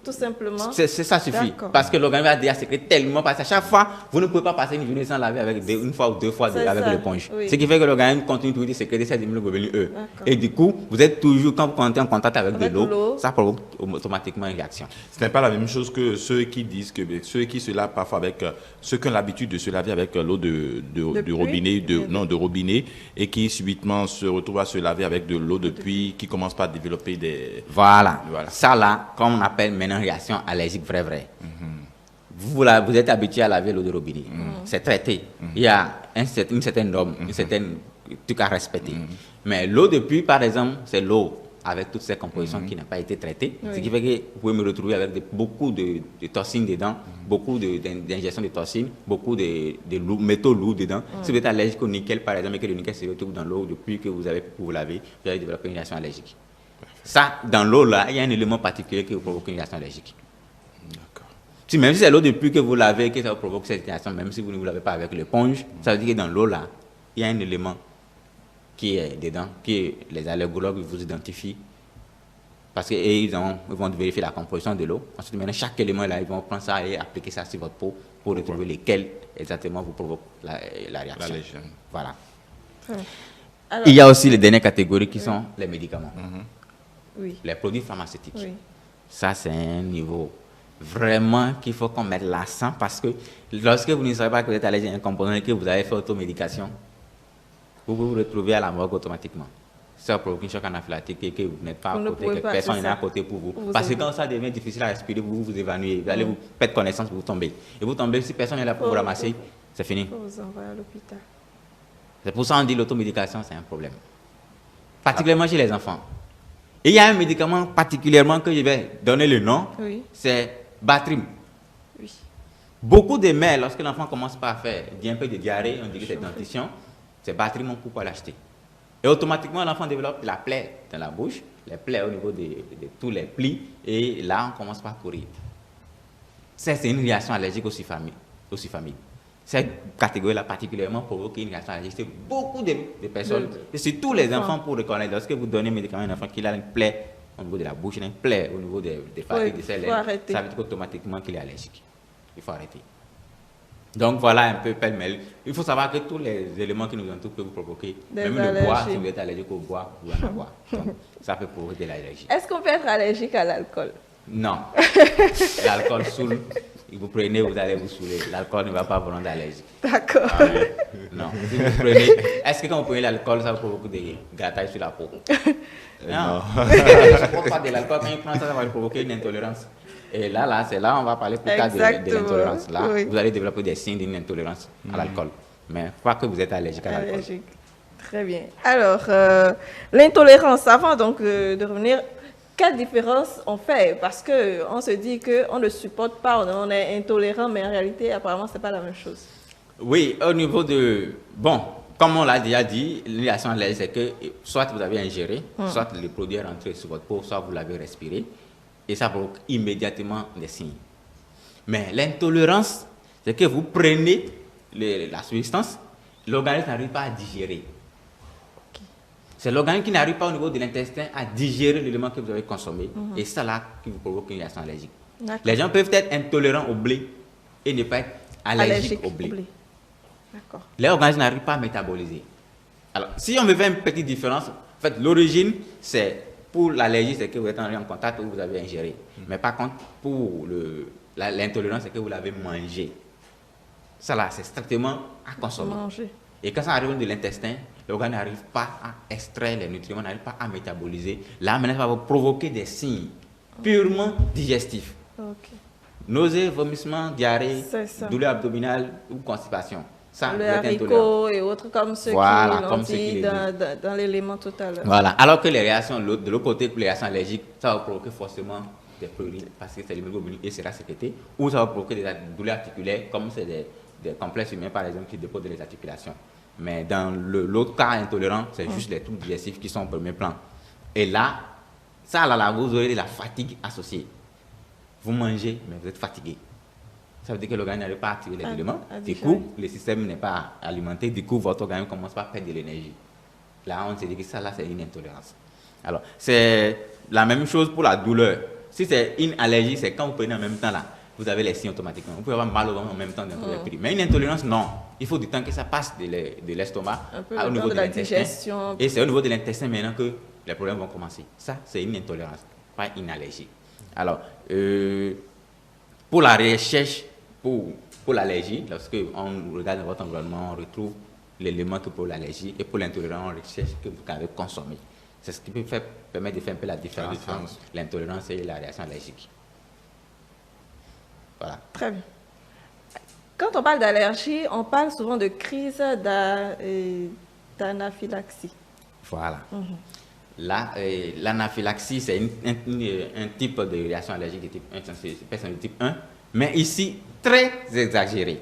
Tout simplement. Ça suffit. Parce que l'organisme a déjà sécrété tellement, parce qu'à chaque fois, vous ne pouvez pas passer une journée sans laver avec une fois ou deux fois avec l'éponge. Oui. Ce qui fait que l'organisme continue toujours de sécréter cette immunoglobulines E. Et du coup, vous êtes toujours, quand vous entrez en contact avec de l'eau, ça provoque automatiquement une réaction. Ce n'est pas la même chose que ceux qui disent que ceux qui se lavent parfois avec ceux qui ont l'habitude de se laver avec l'eau de robinet, de robinet, et qui subitement se retrouvent à se laver avec de l'eau de pluie, qui commencent par développer des... Voilà. Ça là, comme on appelle maintenant réaction allergique vraie. Vous êtes habitué à laver l'eau de robinet. C'est traité. Il y a une certaine norme, une certaine truc à respecter. Mais l'eau de pluie, par exemple, c'est l'eau avec toutes ces compositions qui n'ont pas été traitées. Ce qui fait que vous pouvez me retrouver avec beaucoup de toxines dedans, beaucoup d'ingestion de toxines, beaucoup de métaux lourds dedans. Si vous êtes allergique au nickel, par exemple, et que le nickel se retrouve dans l'eau de pluie que vous avez pour vous laver, vous allez développer une réaction allergique. Ça, dans l'eau là, il y a un élément particulier qui vous provoque une réaction allergique. Même si c'est l'eau de pluie que vous lavez, que ça vous provoque cette réaction, même si vous ne vous lavez pas avec l'éponge, ça veut dire que dans l'eau là, il y a un élément qui est dedans, que les allergologues vous identifient, parce qu'ils vont vérifier la composition de l'eau. Ensuite, maintenant, chaque élément là, ils vont prendre ça et appliquer ça sur votre peau pour retrouver lesquels exactement vous provoquent la réaction. Voilà. Alors, il y a aussi les dernières catégories qui sont les médicaments. Les produits pharmaceutiques. Ça, c'est un niveau vraiment qu'il faut qu'on mette l'accent parce que lorsque vous ne savez pas que vous êtes allergique à un composant et que vous avez fait automédication, vous vous retrouvez à la morgue automatiquement. Ça provoque une choc anaphylactique et que vous n'êtes pas à côté, que personne n'est à côté pour vous. Parce que quand ça devient difficile à respirer, vous vous évanouissez, vous allez vous perdre connaissance, vous tombez. Et vous tombez, si personne n'est là pour vous ramasser, c'est fini. Vous envoyer à l'hôpital. C'est pour ça qu'on dit l'automédication, c'est un problème. Particulièrement chez les enfants. Et il y a un médicament particulièrement que je vais donner le nom, c'est Batrim. Beaucoup de mères, lorsque l'enfant commence par faire un peu de diarrhée, on dit que c'est dentition, c'est Batrim, on coupe à l'acheter. Et automatiquement, l'enfant développe la plaie dans la bouche, les plaies au niveau de tous les plis, et là, on commence par courir. C'est une réaction allergique aussi famille. Cette catégorie-là particulièrement provoque une réaction allergique. C'est beaucoup de personnes, et c'est tous les enfants pour reconnaître. Lorsque vous donnez un médicament à un enfant qui a une plaie au niveau de la bouche, une plaie au niveau des fatigues, des selles, ça veut dire automatiquement qu'il est allergique. Il faut arrêter. Donc voilà un peu pêle-mêle. Il faut savoir que tous les éléments qui nous entourent peuvent vous provoquer, même le bois, si vous êtes allergique au bois, vous en avoir. Donc ça peut provoquer de l'allergie. Est-ce qu'on peut être allergique à l'alcool? Non. L'alcool saoule. Vous prenez, vous allez vous saouler. L'alcool ne va pas vous rendre allergique. D'accord. Non. Si vous prenez, est-ce que quand vous prenez l'alcool, ça vous provoque des grattages sur la peau? Non. Je ne prends pas de l'alcool. Quand il prend ça, ça va lui provoquer une intolérance. Et là, c'est là on va parler plus tard de l'intolérance. Là, vous allez développer des signes d'une intolérance à l'alcool. Mais pas que vous êtes allergique à l'alcool. Très bien. Alors, l'intolérance, avant donc de revenir, quelle différence on fait? Parce qu'on se dit qu'on ne supporte pas, on est intolérant, mais en réalité, apparemment, ce n'est pas la même chose. Oui, au niveau de... Bon, comme on l'a déjà dit, l'irritation allergique, c'est que soit vous avez ingéré, soit le produit est rentré sur votre peau, soit vous l'avez respiré, et ça provoque immédiatement des signes. Mais l'intolérance, c'est que vous prenez la substance, l'organisme n'arrive pas à digérer. C'est l'organisme qui n'arrive pas au niveau de l'intestin à digérer l'élément que vous avez consommé. Et c'est là qui vous provoque une réaction allergique. Les gens peuvent être intolérants au blé et ne pas être allergiques au blé. L'organisme n'arrive pas à métaboliser. Alors, si on me fait une petite différence, il fait, l'origine, c'est pour l'allergie, c'est que vous êtes en contact ou vous avez ingéré. Mais par contre, pour l'intolérance, c'est que vous l'avez mangé. Ça là, c'est strictement à consommer. Manger. Et quand ça arrive de l'intestin, l'organe n'arrive pas à extraire les nutriments, n'arrive pas à métaboliser. Là, maintenant, ça va provoquer des signes purement digestifs. Ok. Nausées, vomissements, diarrhée, C'est ça. douleur abdominale ou constipation. Ça, Le vous êtes intolérant. haricot et autres comme ceux Voilà, qui l'ont comme ceux qui dit les dans l'élément tout à l'heure. Voilà. Alors que les réactions, de l'autre côté, les réactions allergiques, ça va provoquer forcément des prurites parce que c'est l'hémoglobine et c'est la sécrété, ou ça va provoquer des douleurs articulaires, comme c'est des complexes humains, par exemple, qui déposent les articulations. Mais dans l'autre cas intolérant, c'est juste les troubles digestifs qui sont au premier plan. Et là, ça, là, vous aurez de la fatigue associée. Vous mangez, mais vous êtes fatigué. Ça veut dire que l'organisme n'arrive pas à tirer les éléments. Du coup, le système n'est pas alimenté. Du coup, votre organisme commence par perdre de l'énergie. Là, on se dit que ça, là, c'est une intolérance. Alors, c'est la même chose pour la douleur. Si c'est une allergie, c'est quand vous prenez en même temps, là, vous avez les signes automatiquement. Vous pouvez avoir mal au ventre en même temps. Mais une intolérance, non. Il faut du temps que ça passe de l'estomac au niveau de la digestion. Et c'est au niveau de l'intestin maintenant que les problèmes vont commencer. Ça, c'est une intolérance, pas une allergie. Alors, pour la recherche, pour l'allergie, lorsque on regarde dans votre environnement, on retrouve l'élément que pour l'allergie, et pour l'intolérance, on recherche que vous avez consommé. C'est ce qui peut permettre de faire un peu la différence entre l'intolérance et la réaction allergique. Voilà. Très bien. Quand on parle d'allergie, on parle souvent de crise d'anaphylaxie. Voilà. L'anaphylaxie, c'est un type de réaction allergique de type 1, c'est de type 1, mais ici, très exagéré.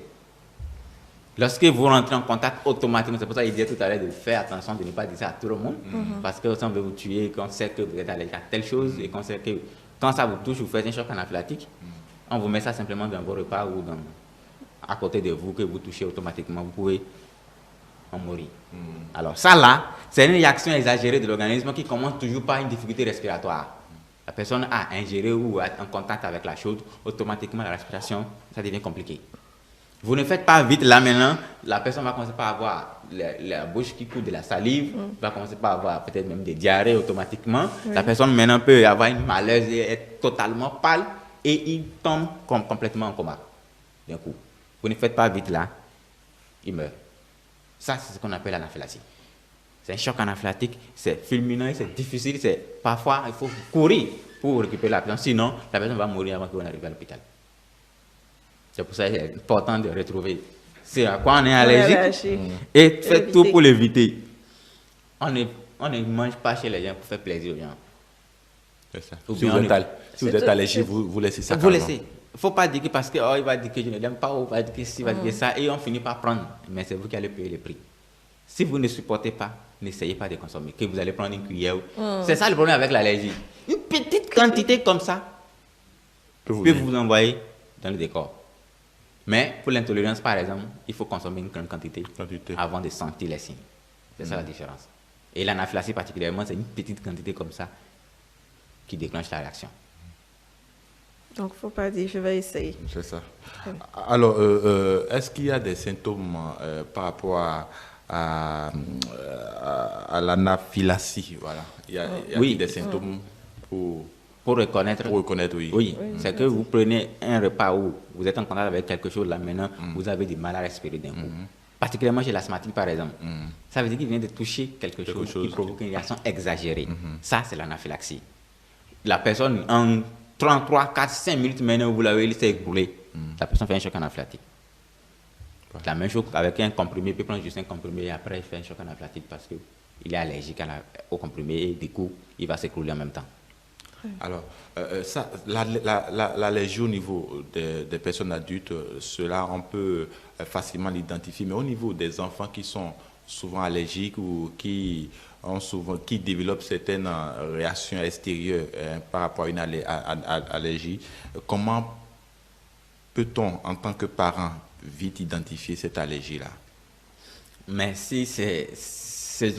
Lorsque vous rentrez en contact automatiquement, c'est pour ça qu'il disait tout à l'heure de faire attention, de ne pas dire ça à tout le monde, parce que ça veut vous tuer, qu'on sait que vous êtes allergique à telle chose, et qu'on sait que quand ça vous touche, vous faites un choc anaphylactique, on vous met ça simplement dans vos repas ou à côté de vous, que vous touchez automatiquement, vous pouvez en mourir. Alors ça là, c'est une réaction exagérée de l'organisme qui commence toujours par une difficulté respiratoire. La personne a ingéré ou est en contact avec la chose, automatiquement la respiration, ça devient compliqué. Vous ne faites pas vite là maintenant, la personne va commencer par avoir la bouche qui coule de la salive, va commencer par avoir peut-être même des diarrhées automatiquement. La personne maintenant peut avoir une malaise et être totalement pâle et il tombe complètement en coma d'un coup. Vous ne faites pas vite là, il meurt. Ça, c'est ce qu'on appelle l'anaphylaxie. C'est un choc anaphylactique, c'est fulminant, c'est difficile, parfois il faut courir pour récupérer la personne, sinon la personne va mourir avant qu'on arrive à l'hôpital. C'est pour ça qu'il est important de retrouver c'est à quoi on est allergique et faites tout pour l'éviter. On ne mange pas chez les gens pour faire plaisir aux gens. C'est ça. Si vous êtes allergique, vous laissez ça. Vous laissez. Il ne faut pas dire que parce qu'il va dire que je ne l'aime pas, ou il va dire que si, il va dire ça, et on finit par prendre. Mais c'est vous qui allez payer le prix. Si vous ne supportez pas, n'essayez pas de consommer, que vous allez prendre une cuillère. C'est ça le problème avec l'allergie. Une petite quantité comme ça peut vous envoyer dans le décor. Mais pour l'intolérance, par exemple, il faut consommer une grande quantité avant de sentir les signes. C'est ça la différence. Et l'anaphylaxie particulièrement, c'est une petite quantité comme ça qui déclenche la réaction. Donc, il ne faut pas dire, je vais essayer. C'est ça. Alors, est-ce qu'il y a des symptômes par rapport à l'anaphylaxie? Voilà. Il y a des symptômes pour reconnaître. Pour reconnaître, oui. Oui, c'est que vous prenez un repas où vous êtes en contact avec quelque chose, là maintenant, vous avez du mal à respirer d'un coup. Particulièrement chez l'asthmatique, par exemple. Ça veut dire qu'il vient de toucher quelque chose qui provoque une réaction exagérée. Ça, c'est l'anaphylaxie. La personne, en 33, 4, 5 minutes maintenant, vous l'avez laissé écouler. La personne fait un choc anaphylactique. La même chose avec un comprimé, il peut prendre juste un comprimé et après il fait un choc anaphylactique parce qu'il est allergique au comprimé et du coup, il va s'écrouler en même temps. Alors, l'allergie au niveau des personnes adultes, cela, on peut facilement l'identifier, mais au niveau des enfants qui sont souvent allergiques ou qui développent certaines réactions extérieures par rapport à une allergie, comment peut-on, en tant que parent, vite identifier cette allergie-là? Mais si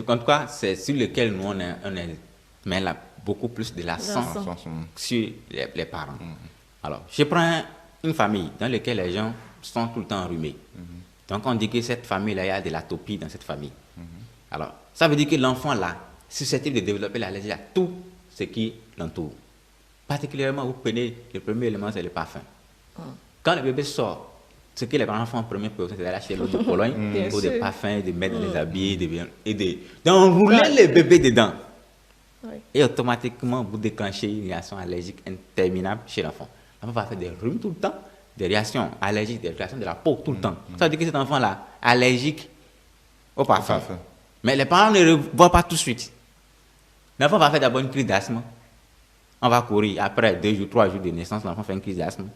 en tout cas, c'est sur lequel nous on met beaucoup plus de l'accent sur les parents. Alors, je prends une famille dans laquelle les gens sont tout le temps enrhumés. Donc, on dit que cette famille-là, il y a de l'atopie dans cette famille. Alors, ça veut dire que l'enfant là susceptible de développer l'allergie à tout ce qui l'entoure. Particulièrement, vous prenez le premier élément, c'est le parfum. Quand le bébé sort, ce que les parents font en premier précaution, c'est d'aller acheter l'eau de Pologne ou des parfums, de mettre dans les habits et d'enrouler les bébés dedans. Oui. Et automatiquement, vous déclenchez une réaction allergique interminable chez l'enfant. L'enfant va faire des rhumes tout le temps, des réactions allergiques, des réactions de la peau tout le temps. Ça veut dire que cet enfant-là, allergique au parfum. Mais les parents ne le voient pas tout de suite. L'enfant va faire d'abord une crise d'asthme. On va courir. Après 2 jours, 3 jours de naissance, l'enfant fait une crise d'asthme.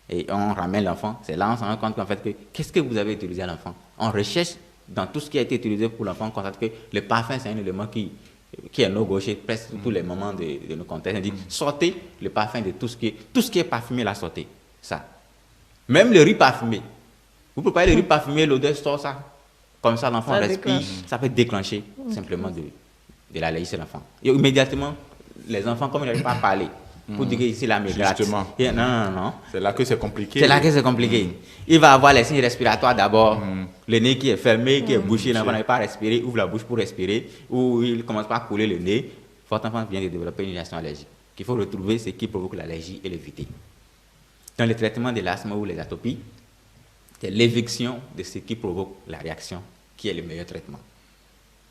Et on ramène l'enfant. C'est là on se rend compte qu'en fait, qu'est-ce que vous avez utilisé à l'enfant? On recherche dans tout ce qui a été utilisé pour l'enfant, on constate que le parfum, c'est un élément qui est non gaucher presque tous les moments de nos contextes. On dit, sortez le parfum de tout ce qui est parfumé, là, sortez. Ça. Même le riz parfumé. Vous préparez le riz parfumé, l'odeur sort ça. Comme ça, l'enfant respire. Ça peut déclencher simplement de l'allergie chez l'enfant. Et immédiatement, les enfants, comme ils n'arrivent pas à parler, pour dire que ici, la me gratte. Justement. Non. C'est là que c'est compliqué. C'est là que c'est compliqué. Il va avoir les signes respiratoires d'abord. Le nez qui est fermé, qui est bouché, l'enfant n'arrive pas à respirer, ouvre la bouche pour respirer, ou il commence pas à couler le nez. Votre enfant vient de développer une réaction allergique. Il faut retrouver ce qui provoque l'allergie et l'éviter. Dans le traitement de l'asthme ou les atopies, c'est l'éviction de ce qui provoque la réaction qui est le meilleur traitement.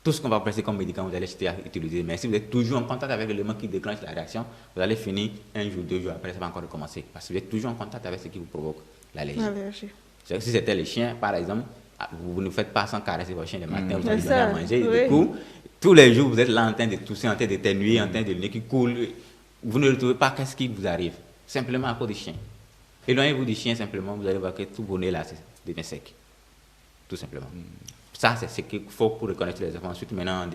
Tout ce qu'on va presser comme médicament, vous allez utiliser. Mais si vous êtes toujours en contact avec l'élément qui déclenche la réaction, vous allez finir 1 jour, 2 jours après, ça va encore recommencer. Parce que vous êtes toujours en contact avec ce qui vous provoque l'allergie. Si c'était les chiens, par exemple, vous ne faites pas sans caresser vos chiens le matin, vous allez donner à manger. Oui. Du coup, tous les jours, vous êtes là en train de tousser, en train d'éternuer, en train de le nez qui coule. Vous ne retrouvez pas qu'est-ce qui vous arrive. Simplement à cause des chiens. Éloignez-vous des chiens simplement, vous allez voir que tout vos nez là, devient sec. Tout simplement. Ça, c'est ce qu'il faut pour reconnaître les enfants. Ensuite, maintenant,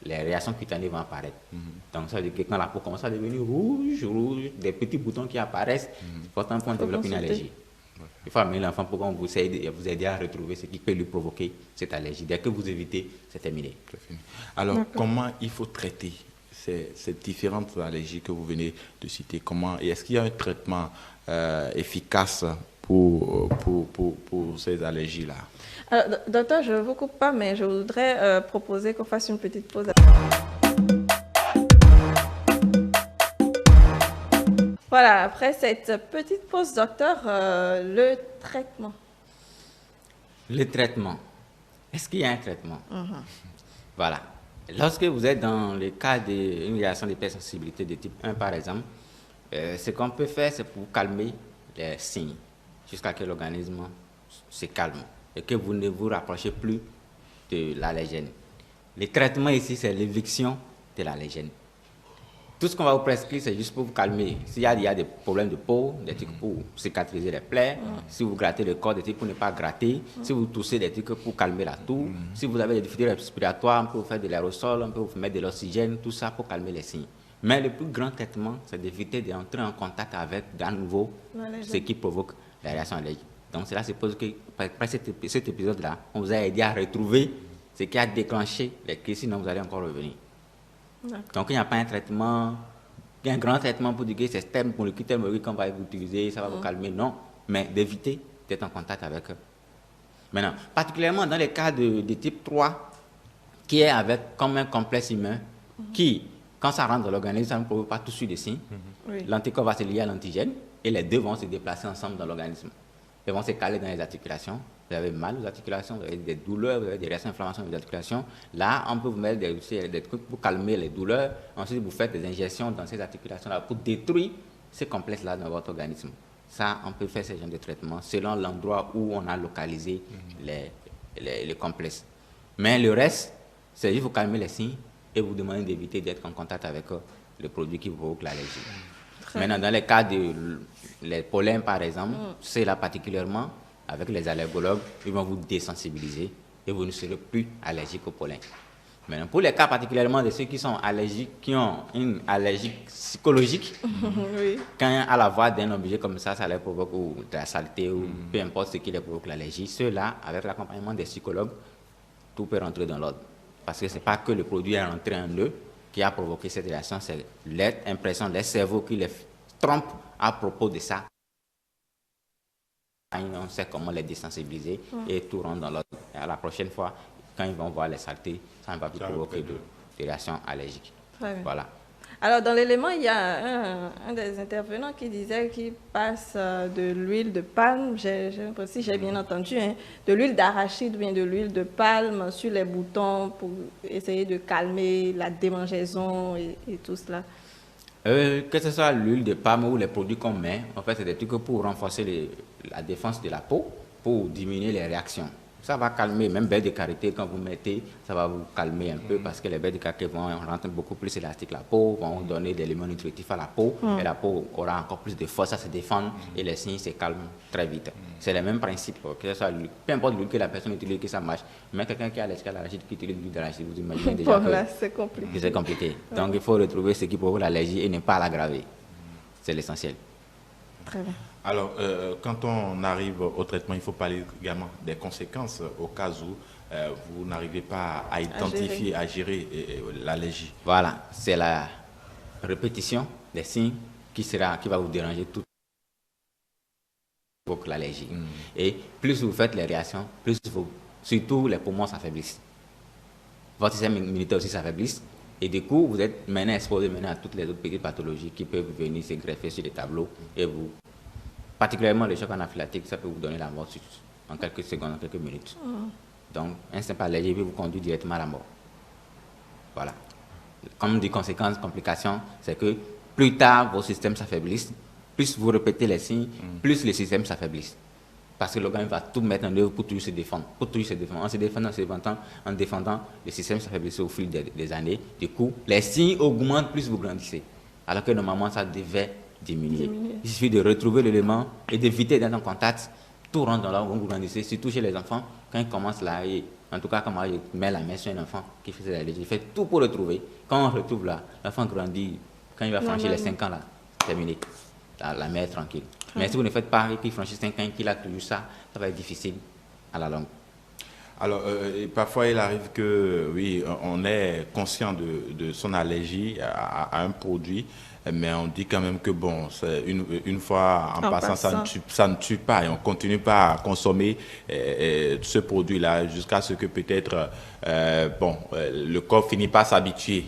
les réactions cutanées vont apparaître. Donc, ça veut dire que quand la peau commence à devenir rouge, des petits boutons qui apparaissent, pourtant, on développe une allergie. Il faut amener l'enfant pour qu'on vous aider à retrouver ce qui peut lui provoquer cette allergie. Dès que vous évitez, c'est terminé. Alors, comment il faut traiter ces différentes allergies que vous venez de citer? Et est-ce qu'il y a un traitement efficace pour ces allergies-là? Alors, docteur, je ne vous coupe pas, mais je voudrais proposer qu'on fasse une petite pause. Voilà, après cette petite pause, docteur, le traitement. Le traitement. Est-ce qu'il y a un traitement? Voilà. Lorsque vous êtes dans le cas d'une réaction d'hypersensibilité de type 1, par exemple, ce qu'on peut faire, c'est pour calmer les signes jusqu'à ce que l'organisme se calme et que vous ne vous rapprochez plus de l'allergène. Le traitement ici, c'est l'éviction de l'allergène. Tout ce qu'on va vous prescrire, c'est juste pour vous calmer. S'il y a des problèmes de peau, des trucs pour cicatriser les plaies, si vous grattez le corps, des trucs pour ne pas gratter, si vous toussez, des trucs pour calmer la toux, si vous avez des difficultés respiratoires, on peut vous faire de l'aérosol, on peut vous mettre de l'oxygène, tout ça pour calmer les signes. Mais le plus grand traitement, c'est d'éviter d'entrer en contact avec, à nouveau, ce qui provoque la réaction allergique. Donc, cela suppose que, après cet épisode-là, on vous a aidé à retrouver ce qui a déclenché les crises, sinon vous allez encore revenir. Donc, il n'y a pas un traitement, il y a un grand traitement pour dire que c'est tel molécule qu'on va utiliser, ça va vous calmer. Non, mais d'éviter d'être en contact avec eux. Maintenant, particulièrement dans les cas de type 3, qui est avec comme un complexe humain, qui, quand ça rentre dans l'organisme, ça ne provoque pas tout de suite des signes. L'anticorps va se lier à l'antigène et les deux vont se déplacer ensemble dans l'organisme. Ils vont se caler dans les articulations. Vous avez mal aux articulations, vous avez des douleurs, vous avez des réactions d'inflammation aux articulations. Là, on peut vous mettre des trucs pour calmer les douleurs. Ensuite, vous faites des injections dans ces articulations-là pour détruire ces complexes-là dans votre organisme. Ça, on peut faire ce genre de traitement selon l'endroit où on a localisé les complexes. Mais le reste, c'est juste vous calmer les signes et vous demander d'éviter d'être en contact avec le produit qui vous provoque l'allergie. Maintenant, dans les cas les pollens, par exemple, c'est là particulièrement, avec les allergologues, ils vont vous désensibiliser et vous ne serez plus allergique au pollen. Maintenant, pour les cas particulièrement de ceux qui sont allergiques, qui ont une allergie psychologique, quand à la voix d'un objet comme ça leur provoque ou de la saleté ou peu importe ce qui leur provoque l'allergie, ceux-là, avec l'accompagnement des psychologues, tout peut rentrer dans l'ordre. Parce que ce n'est pas que le produit est rentré en eux qui a provoqué cette réaction, c'est l'impression des cerveaux qui les trompe à propos de ça. On sait comment les désensibiliser et tout rentre dans l'ordre. À la prochaine fois, quand ils vont voir les saletés, ça ne va plus provoquer de réaction allergique. Très bien. Voilà. Alors, dans l'élément, il y a un des intervenants qui disait qu'il passe de l'huile de palme, si j'ai bien entendu, hein, de l'huile d'arachide ou bien de l'huile de palme sur les boutons pour essayer de calmer la démangeaison et tout cela. Que ce soit l'huile de palme ou les produits qu'on met, en fait, c'est des trucs pour renforcer la défense de la peau, pour diminuer les réactions. Ça va calmer, même beurre de karité, quand vous mettez, ça va vous calmer un peu parce que les beurres de karité vont rendre beaucoup plus élastique la peau, vont donner des éléments nutritifs à la peau et la peau aura encore plus de force à se défendre et les signes se calment très vite. C'est le même principe, que ce soit peu importe l'huile que la personne utilise, que ça marche. Mais quelqu'un qui a l'allergie qui utilise l'huile d'arachide, vous imaginez déjà Bon, là, que c'est compliqué. c'est compliqué. Donc il faut retrouver ce qui provoque l'allergie et ne pas l'aggraver. C'est l'essentiel. Très bien. Alors, quand on arrive au traitement, il faut parler également des conséquences au cas où vous n'arrivez pas à identifier, à gérer l'allergie. Voilà, c'est la répétition des signes qui va vous déranger tout pour l'allergie. Et plus vous faites les réactions, plus surtout les poumons s'affaiblissent. Votre système immunitaire aussi s'affaiblisse. Et du coup, vous êtes maintenant exposé à toutes les autres petites pathologies qui peuvent venir se greffer sur les tableaux et vous. Particulièrement le choc anaphylactique, ça peut vous donner la mort en quelques secondes, en quelques minutes. Donc, un simple allergie peut vous conduire directement à la mort. Voilà. Comme des conséquences, complications, c'est que plus tard, vos systèmes s'affaiblissent, plus vous répétez les signes, plus les systèmes s'affaiblissent. Parce que l'organisme va tout mettre en œuvre pour toujours se défendre. En se défendant, le système s'affaiblissent au fil des années. Du coup, les signes augmentent plus vous grandissez. Alors que normalement, ça devait diminuer. Il suffit de retrouver l'élément et d'éviter d'être en contact. Tout rentre dans l'ordre où vous grandissez, surtout chez les enfants. Quand ils commencent là, en tout cas, quand je mets la main sur un enfant qui fait cette allergie, je fais tout pour retrouver. Quand on retrouve là, l'enfant grandit. Quand il va franchir les 5 ans là, terminé. La mère est tranquille. Mais si vous ne faites pas et qu'il franchit 5 ans, qu'il a toujours ça, ça va être difficile à la longue. Alors, parfois, il arrive que, oui, on est conscient de son allergie à un produit, mais on dit quand même que, bon, une fois en passant, ça ne tue pas et on continue pas à consommer ce produit-là jusqu'à ce que peut-être, le corps finit par s'habituer.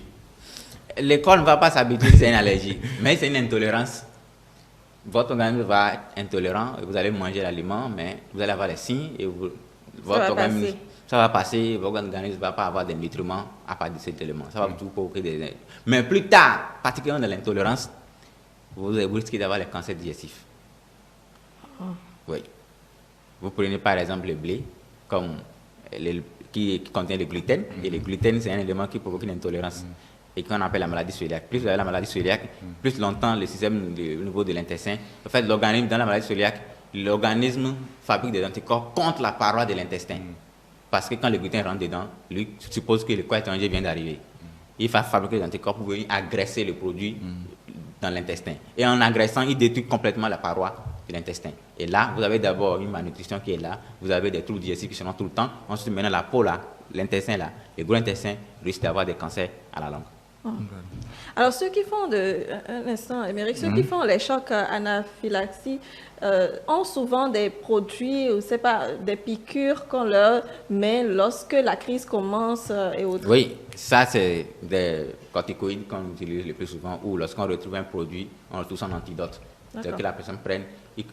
Le corps ne va pas s'habituer, c'est une allergie, mais c'est une intolérance. Votre organisme va être intolérant, vous allez manger l'aliment, mais vous allez avoir les signes et votre organisme, ça va passer, votre organisme ne va pas avoir des nutriments à part de cet élément. Ça va tout provoquer des... Mais plus tard, particulièrement dans l'intolérance, vous risquez d'avoir les cancers digestifs. Oui. Vous prenez par exemple le blé, qui contient le gluten, et le gluten, c'est un élément qui provoque une intolérance. Et qu'on appelle la maladie cœliaque. Plus vous avez la maladie cœliaque, plus longtemps le système au niveau de l'intestin. En fait, l'organisme, dans la maladie cœliaque, l'organisme fabrique des anticorps contre la paroi de l'intestin. Parce que quand le gluten rentre dedans, lui suppose que le corps étranger vient d'arriver. Il va fabriquer des anticorps pour venir agresser le produit dans l'intestin. Et en agressant, il détruit complètement la paroi de l'intestin. Et là, vous avez d'abord une malnutrition qui est là, vous avez des troubles digestifs qui sont là tout le temps. Ensuite, maintenant, la peau là, l'intestin là, le gros intestin risque d'avoir des cancers à la longue. Alors, ceux qui font un instant, Émeric, ceux qui font les chocs anaphylaxie ont souvent des produits, ou c'est pas des piqûres qu'on leur met lorsque la crise commence et autres. Oui, ça c'est des corticoïdes qu'on utilise le plus souvent, ou lorsqu'on retrouve un produit, on retrouve son antidote. C'est-à-dire que la personne prenne,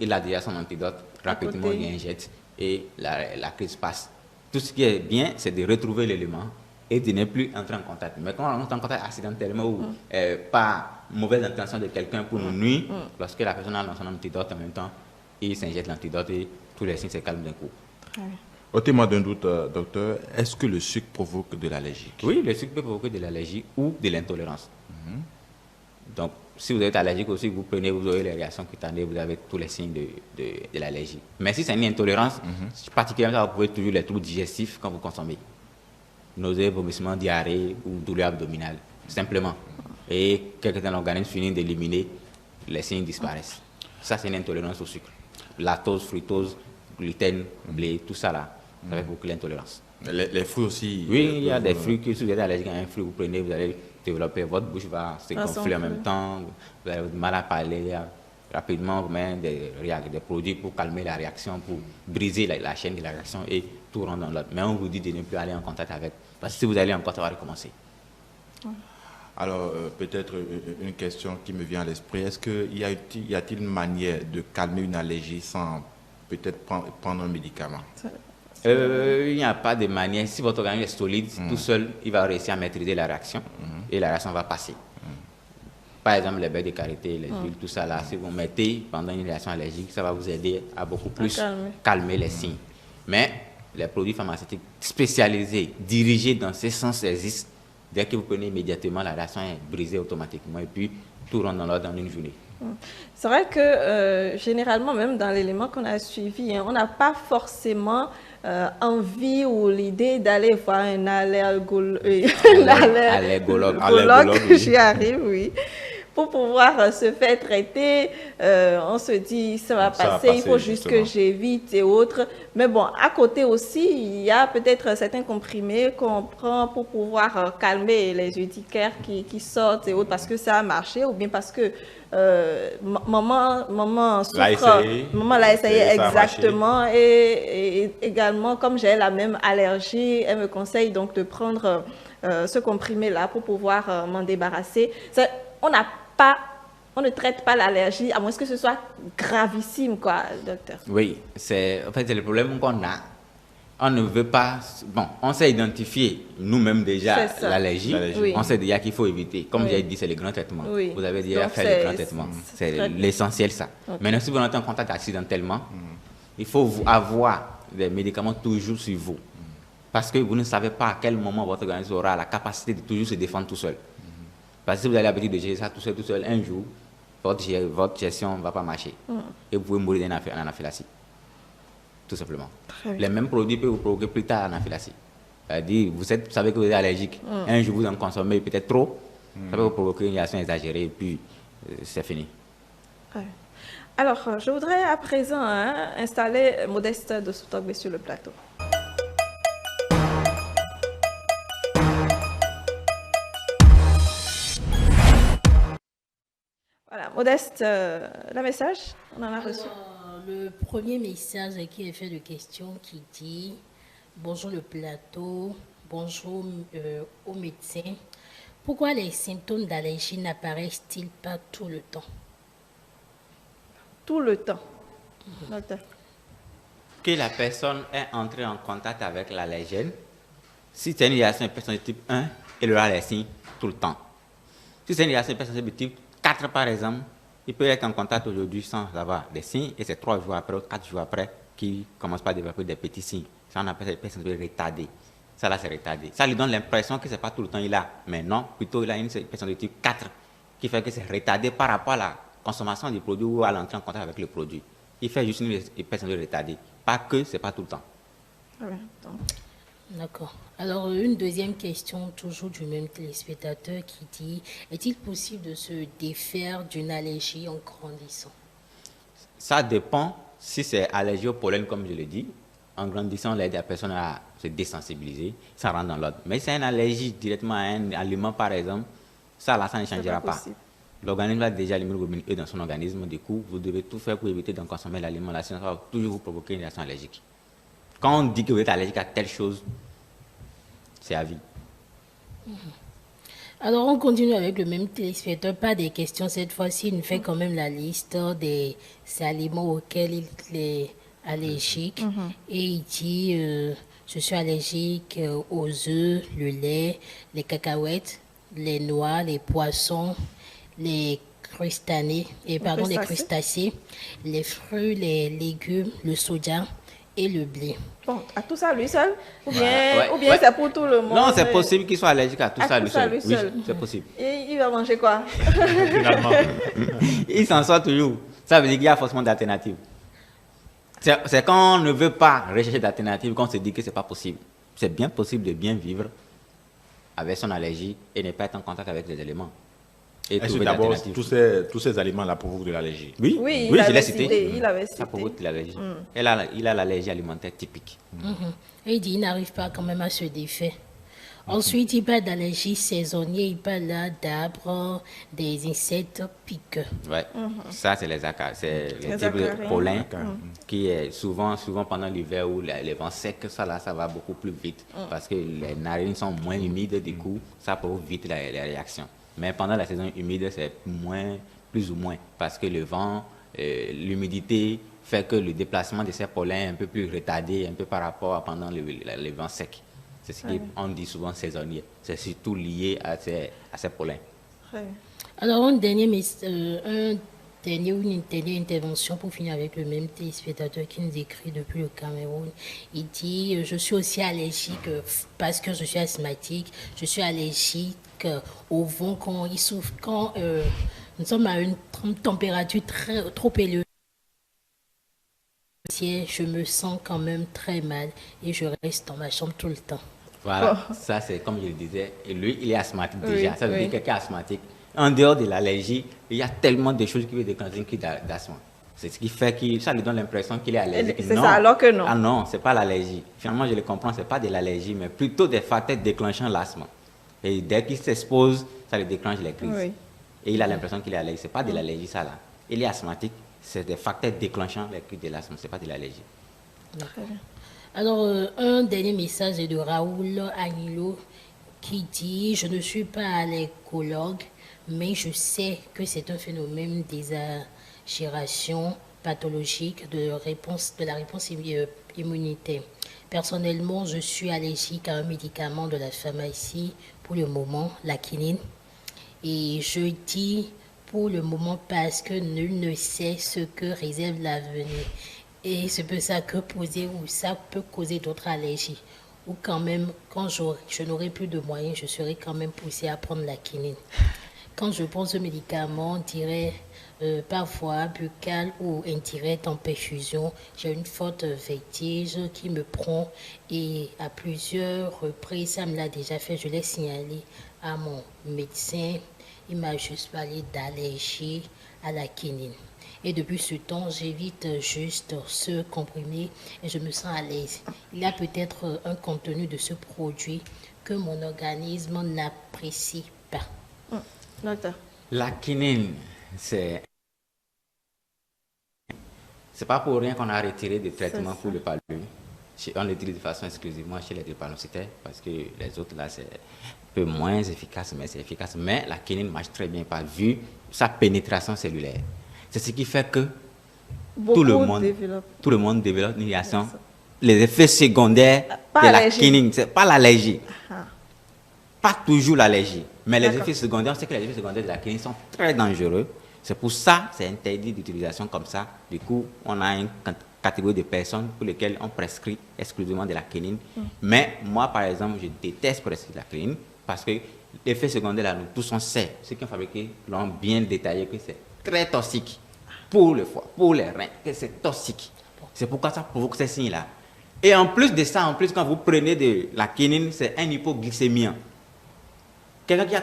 il a déjà son antidote, rapidement il injecte et la crise passe. Tout ce qui est bien, c'est de retrouver l'élément et de ne plus entrer en contact. Mais quand on entre en contact accidentellement ou par mauvaise intention de quelqu'un pour nous nuire, lorsque la personne a son antidote en même temps, il s'injecte l'antidote et tous les signes se calment d'un coup. Ôtez-moi d'un doute, docteur, est-ce que le sucre provoque de l'allergie? Oui, le sucre peut provoquer de l'allergie ou de l'intolérance. Donc, si vous êtes allergique aussi, vous prenez, vous aurez les réactions cutanées, vous avez tous les signes de l'allergie. Mais si c'est une intolérance, particulièrement, vous pouvez toujours les troubles digestifs quand vous consommez. Nausées, vomissements, diarrhée ou douleur abdominale, simplement. Et quelques temps, l'organisme finit d'éliminer, les signes disparaissent. Ça, c'est une intolérance au sucre. Lactose, fructose, gluten, blé, tout ça là, ça fait beaucoup l'intolérance. Les fruits aussi? Oui, il y a des fruits que si vous êtes allergique à un fruit, vous prenez, vous allez développer, votre bouche va se gonfler en même temps, vous avez du mal à parler, rapidement, vous mettez des produits pour calmer la réaction, pour briser la chaîne de la réaction et tout rentre dans l'autre. Mais on vous dit de ne plus aller en contact avec, parce que si vous allez encore, ça va recommencer. Alors, peut-être une question qui me vient à l'esprit. Est-ce qu'il y a-t-il une manière de calmer une allergie sans peut-être prendre un médicament? Il n'y a pas de manière. Si votre organisme est solide, tout seul, il va réussir à maîtriser la réaction et la réaction va passer. Par exemple, les beurres de karité, les huiles, tout ça là, si vous mettez pendant une réaction allergique, ça va vous aider à beaucoup plus calmer les signes. Mais les produits pharmaceutiques spécialisés, dirigés dans ce sens existent. Dès que vous prenez immédiatement, la réaction est brisée automatiquement et puis tout rentre dans l'ordre dans une journée. C'est vrai que généralement, même dans l'élément qu'on a suivi, on n'a pas forcément envie ou l'idée d'aller voir un allergologue, j'y arrive, oui, pour pouvoir se faire traiter. On se dit, ça va passer, il faut juste que j'évite et autres. Mais bon, à côté aussi, il y a peut-être certains comprimés qu'on prend pour pouvoir calmer les urticaires qui sortent et autres parce que ça a marché ou bien parce que maman souffre, maman l'a essayé exactement et également comme j'ai la même allergie, elle me conseille donc de prendre ce comprimé-là pour pouvoir m'en débarrasser. On ne traite pas l'allergie, à moins que ce soit gravissime, quoi, docteur. Oui, c'est le problème qu'on a. On ne veut pas... Bon, on sait identifier nous-mêmes déjà l'allergie. Oui. On sait déjà qu'il faut éviter. Comme j'ai dit, c'est le grand traitement. Oui. Vous avez déjà fait le grand traitement. C'est l'essentiel, ça. Okay. Maintenant, si vous entrez en contact accidentellement, il faut avoir des médicaments toujours sur vous. Parce que vous ne savez pas à quel moment votre organisme aura la capacité de toujours se défendre tout seul. Parce que si vous avez l'habitude de gérer ça tout seul, un jour, votre gestion ne va pas marcher. Et vous pouvez mourir d'anaphylaxie. Tout simplement. Les mêmes produits peuvent vous provoquer plus tard l'anaphylaxie. C'est-à-dire, vous savez que vous êtes allergique. Un jour, vous en consommez peut-être trop. Ça peut vous provoquer une réaction exagérée et puis c'est fini. Ouais. Alors, je voudrais à présent installer Modeste de Soutogbe sur le plateau. Voilà, Modeste, le message, on en a reçu. Le premier message qui est fait de questions qui dit « Bonjour le plateau, bonjour aux médecins. Pourquoi les symptômes d'allergie n'apparaissent-ils pas tout le temps ?» Tout le temps. Que la personne est entrée en contact avec l'allergène, si c'est une réaction de personne de type 1, elle aura les signes tout le temps. Si c'est une réaction de personne de type 4, par exemple, il peut être en contact aujourd'hui sans avoir des signes et c'est 3 jours après ou 4 jours après qu'il commence par développer des petits signes. Ça, on appelle ça des personnes retardées. Ça, là, c'est retardé. Ça lui donne l'impression que ce n'est pas tout le temps il a. Mais non, plutôt, il a une personne de type 4 qui fait que c'est retardé par rapport à la consommation du produit ou à l'entrée en contact avec le produit. Il fait juste une personne retardée. Pas que, ce n'est pas tout le temps. D'accord. Alors, une deuxième question, toujours du même téléspectateur qui dit « Est-il possible de se défaire d'une allergie en grandissant ?» Ça dépend si c'est allergie au pollen, comme je l'ai dit. En grandissant, on aide la personne à se désensibiliser, ça rentre dans l'ordre. Mais si c'est une allergie directement à un aliment, par exemple, ça ne changera pas. L'organisme a déjà l'hémoglobine E dans son organisme, du coup, vous devez tout faire pour éviter de consommer l'aliment là, sinon ça va toujours vous provoquer une réaction allergique. Quand on dit que vous êtes allergique à telle chose, c'est à vie. Alors, on continue avec le même téléspectateur, pas des questions cette fois-ci, il nous fait quand même la liste des aliments auxquels il est allergique. Et il dit, je suis allergique aux œufs, le lait, les cacahuètes, les noix, les poissons, les crustacés, les fruits, les légumes, le soja et le blé. Bon, à tout ça lui seul? Ou bien c'est pour tout le monde? Non, c'est possible qu'il soit allergique à tout ça lui seul. Oui, c'est possible. Et il va manger quoi? Finalement. Il s'en sort toujours. Ça veut dire qu'il y a forcément d'alternatives. C'est quand on ne veut pas rechercher d'alternatives qu'on se dit que ce n'est pas possible. C'est bien possible de bien vivre avec son allergie et ne pas être en contact avec les éléments. Est-ce que d'abord, tous ces aliments-là provoquent de l'allergie? Oui, je l'ai cité. Il avait cité. Ça provoque de l'allergie. Il a l'allergie alimentaire typique. Et il dit qu'il n'arrive pas quand même à se défaire. Ensuite, il parle d'allergies saisonnières, il parle là d'arbres, des insectes piqueux. Ouais. Ça, c'est les acaries. C'est le Les type de acaries. pollen qui est souvent pendant l'hiver où les vents secs, ça là, ça va beaucoup plus vite parce que les narines sont moins humides, du coup, ça provoque vite les réactions. Mais pendant la saison humide, c'est plus ou moins, parce que le vent, l'humidité fait que le déplacement de ces pollens est un peu plus retardé, un peu par rapport à pendant les vents secs. C'est ce qu'on dit souvent saisonnier. C'est surtout lié à ces pollens. Ouais. Alors, une dernière intervention pour finir avec le même téléspectateur qui nous écrit depuis le Cameroun. Il dit, je suis aussi allergique parce que je suis asthmatique. Je suis allergique au vent quand il souffle, quand nous sommes à une température trop élevée. Je me sens quand même très mal et je reste dans ma chambre tout le temps. Voilà, ça c'est comme je le disais, et lui il est asthmatique Oui, déjà, ça veut oui. dire quelqu'un asthmatique. En dehors de l'allergie, il y a tellement de choses qui peuvent déclencher une crise d'asthme. C'est ce qui fait que ça lui donne l'impression qu'il est allergique. C'est ça, alors que non. Ah non, c'est pas l'allergie. Finalement, je le comprends, c'est pas de l'allergie, mais plutôt des facteurs déclenchant l'asthme. Et dès qu'il s'expose, ça lui déclenche les crises. Oui. Et il a l'impression qu'il est allergique. C'est pas de l'allergie ça là. Il est asthmatique, c'est des facteurs déclenchant les crises de l'asthme, c'est pas de l'allergie. Alors, un dernier message est de Raoul Agnilo qui dit « Je ne suis pas allergologue, mais je sais que c'est un phénomène d'exagération pathologique de la réponse immunitaire. Personnellement, je suis allergique à un médicament de la pharmacie pour le moment, la quinine. Et je dis pour le moment parce que nul ne sait ce que réserve l'avenir. Et c'est pour ça que ça peut causer d'autres allergies. Ou quand même, quand je n'aurai plus de moyens, je serai quand même poussée à prendre la quinine. Quand je prends ce médicament, on dirait parfois buccal ou indirect en perfusion, j'ai une forte vertige qui me prend et à plusieurs reprises, ça me l'a déjà fait, je l'ai signalé à mon médecin. Il m'a juste parlé d'allergie à la quinine. Et depuis ce temps, j'évite juste ce comprimé et je me sens à l'aise. Il y a peut-être un contenu de ce produit que mon organisme n'apprécie pas. Docteur. La quinine, c'est pas pour rien qu'on a retiré des traitements pour le paludisme. On l'utilise de façon exclusivement chez les drépanocytaires parce que les autres là c'est un peu moins efficace, mais c'est efficace. Mais la quinine marche très bien par vu sa pénétration cellulaire. C'est ce qui fait que tout le monde développe une réaction. Les effets secondaires de la quinine, c'est pas l'allergie. Pas toujours l'allergie, mais les effets secondaires, on sait que les effets secondaires de la quinine sont très dangereux. C'est pour ça c'est interdit d'utilisation comme ça. Du coup, on a une catégorie de personnes pour lesquelles on prescrit exclusivement de la quinine. Mais moi, par exemple, je déteste prescrire la quinine parce que l'effet secondaire, là, nous tous on sait, ceux qui ont fabriqué l'ont bien détaillé que c'est très toxique pour le foie, pour les reins, que c'est toxique. C'est pourquoi ça provoque ces signes-là. Et en plus de ça, quand vous prenez de la quinine, c'est un hypoglycémien. Quelqu'un qui a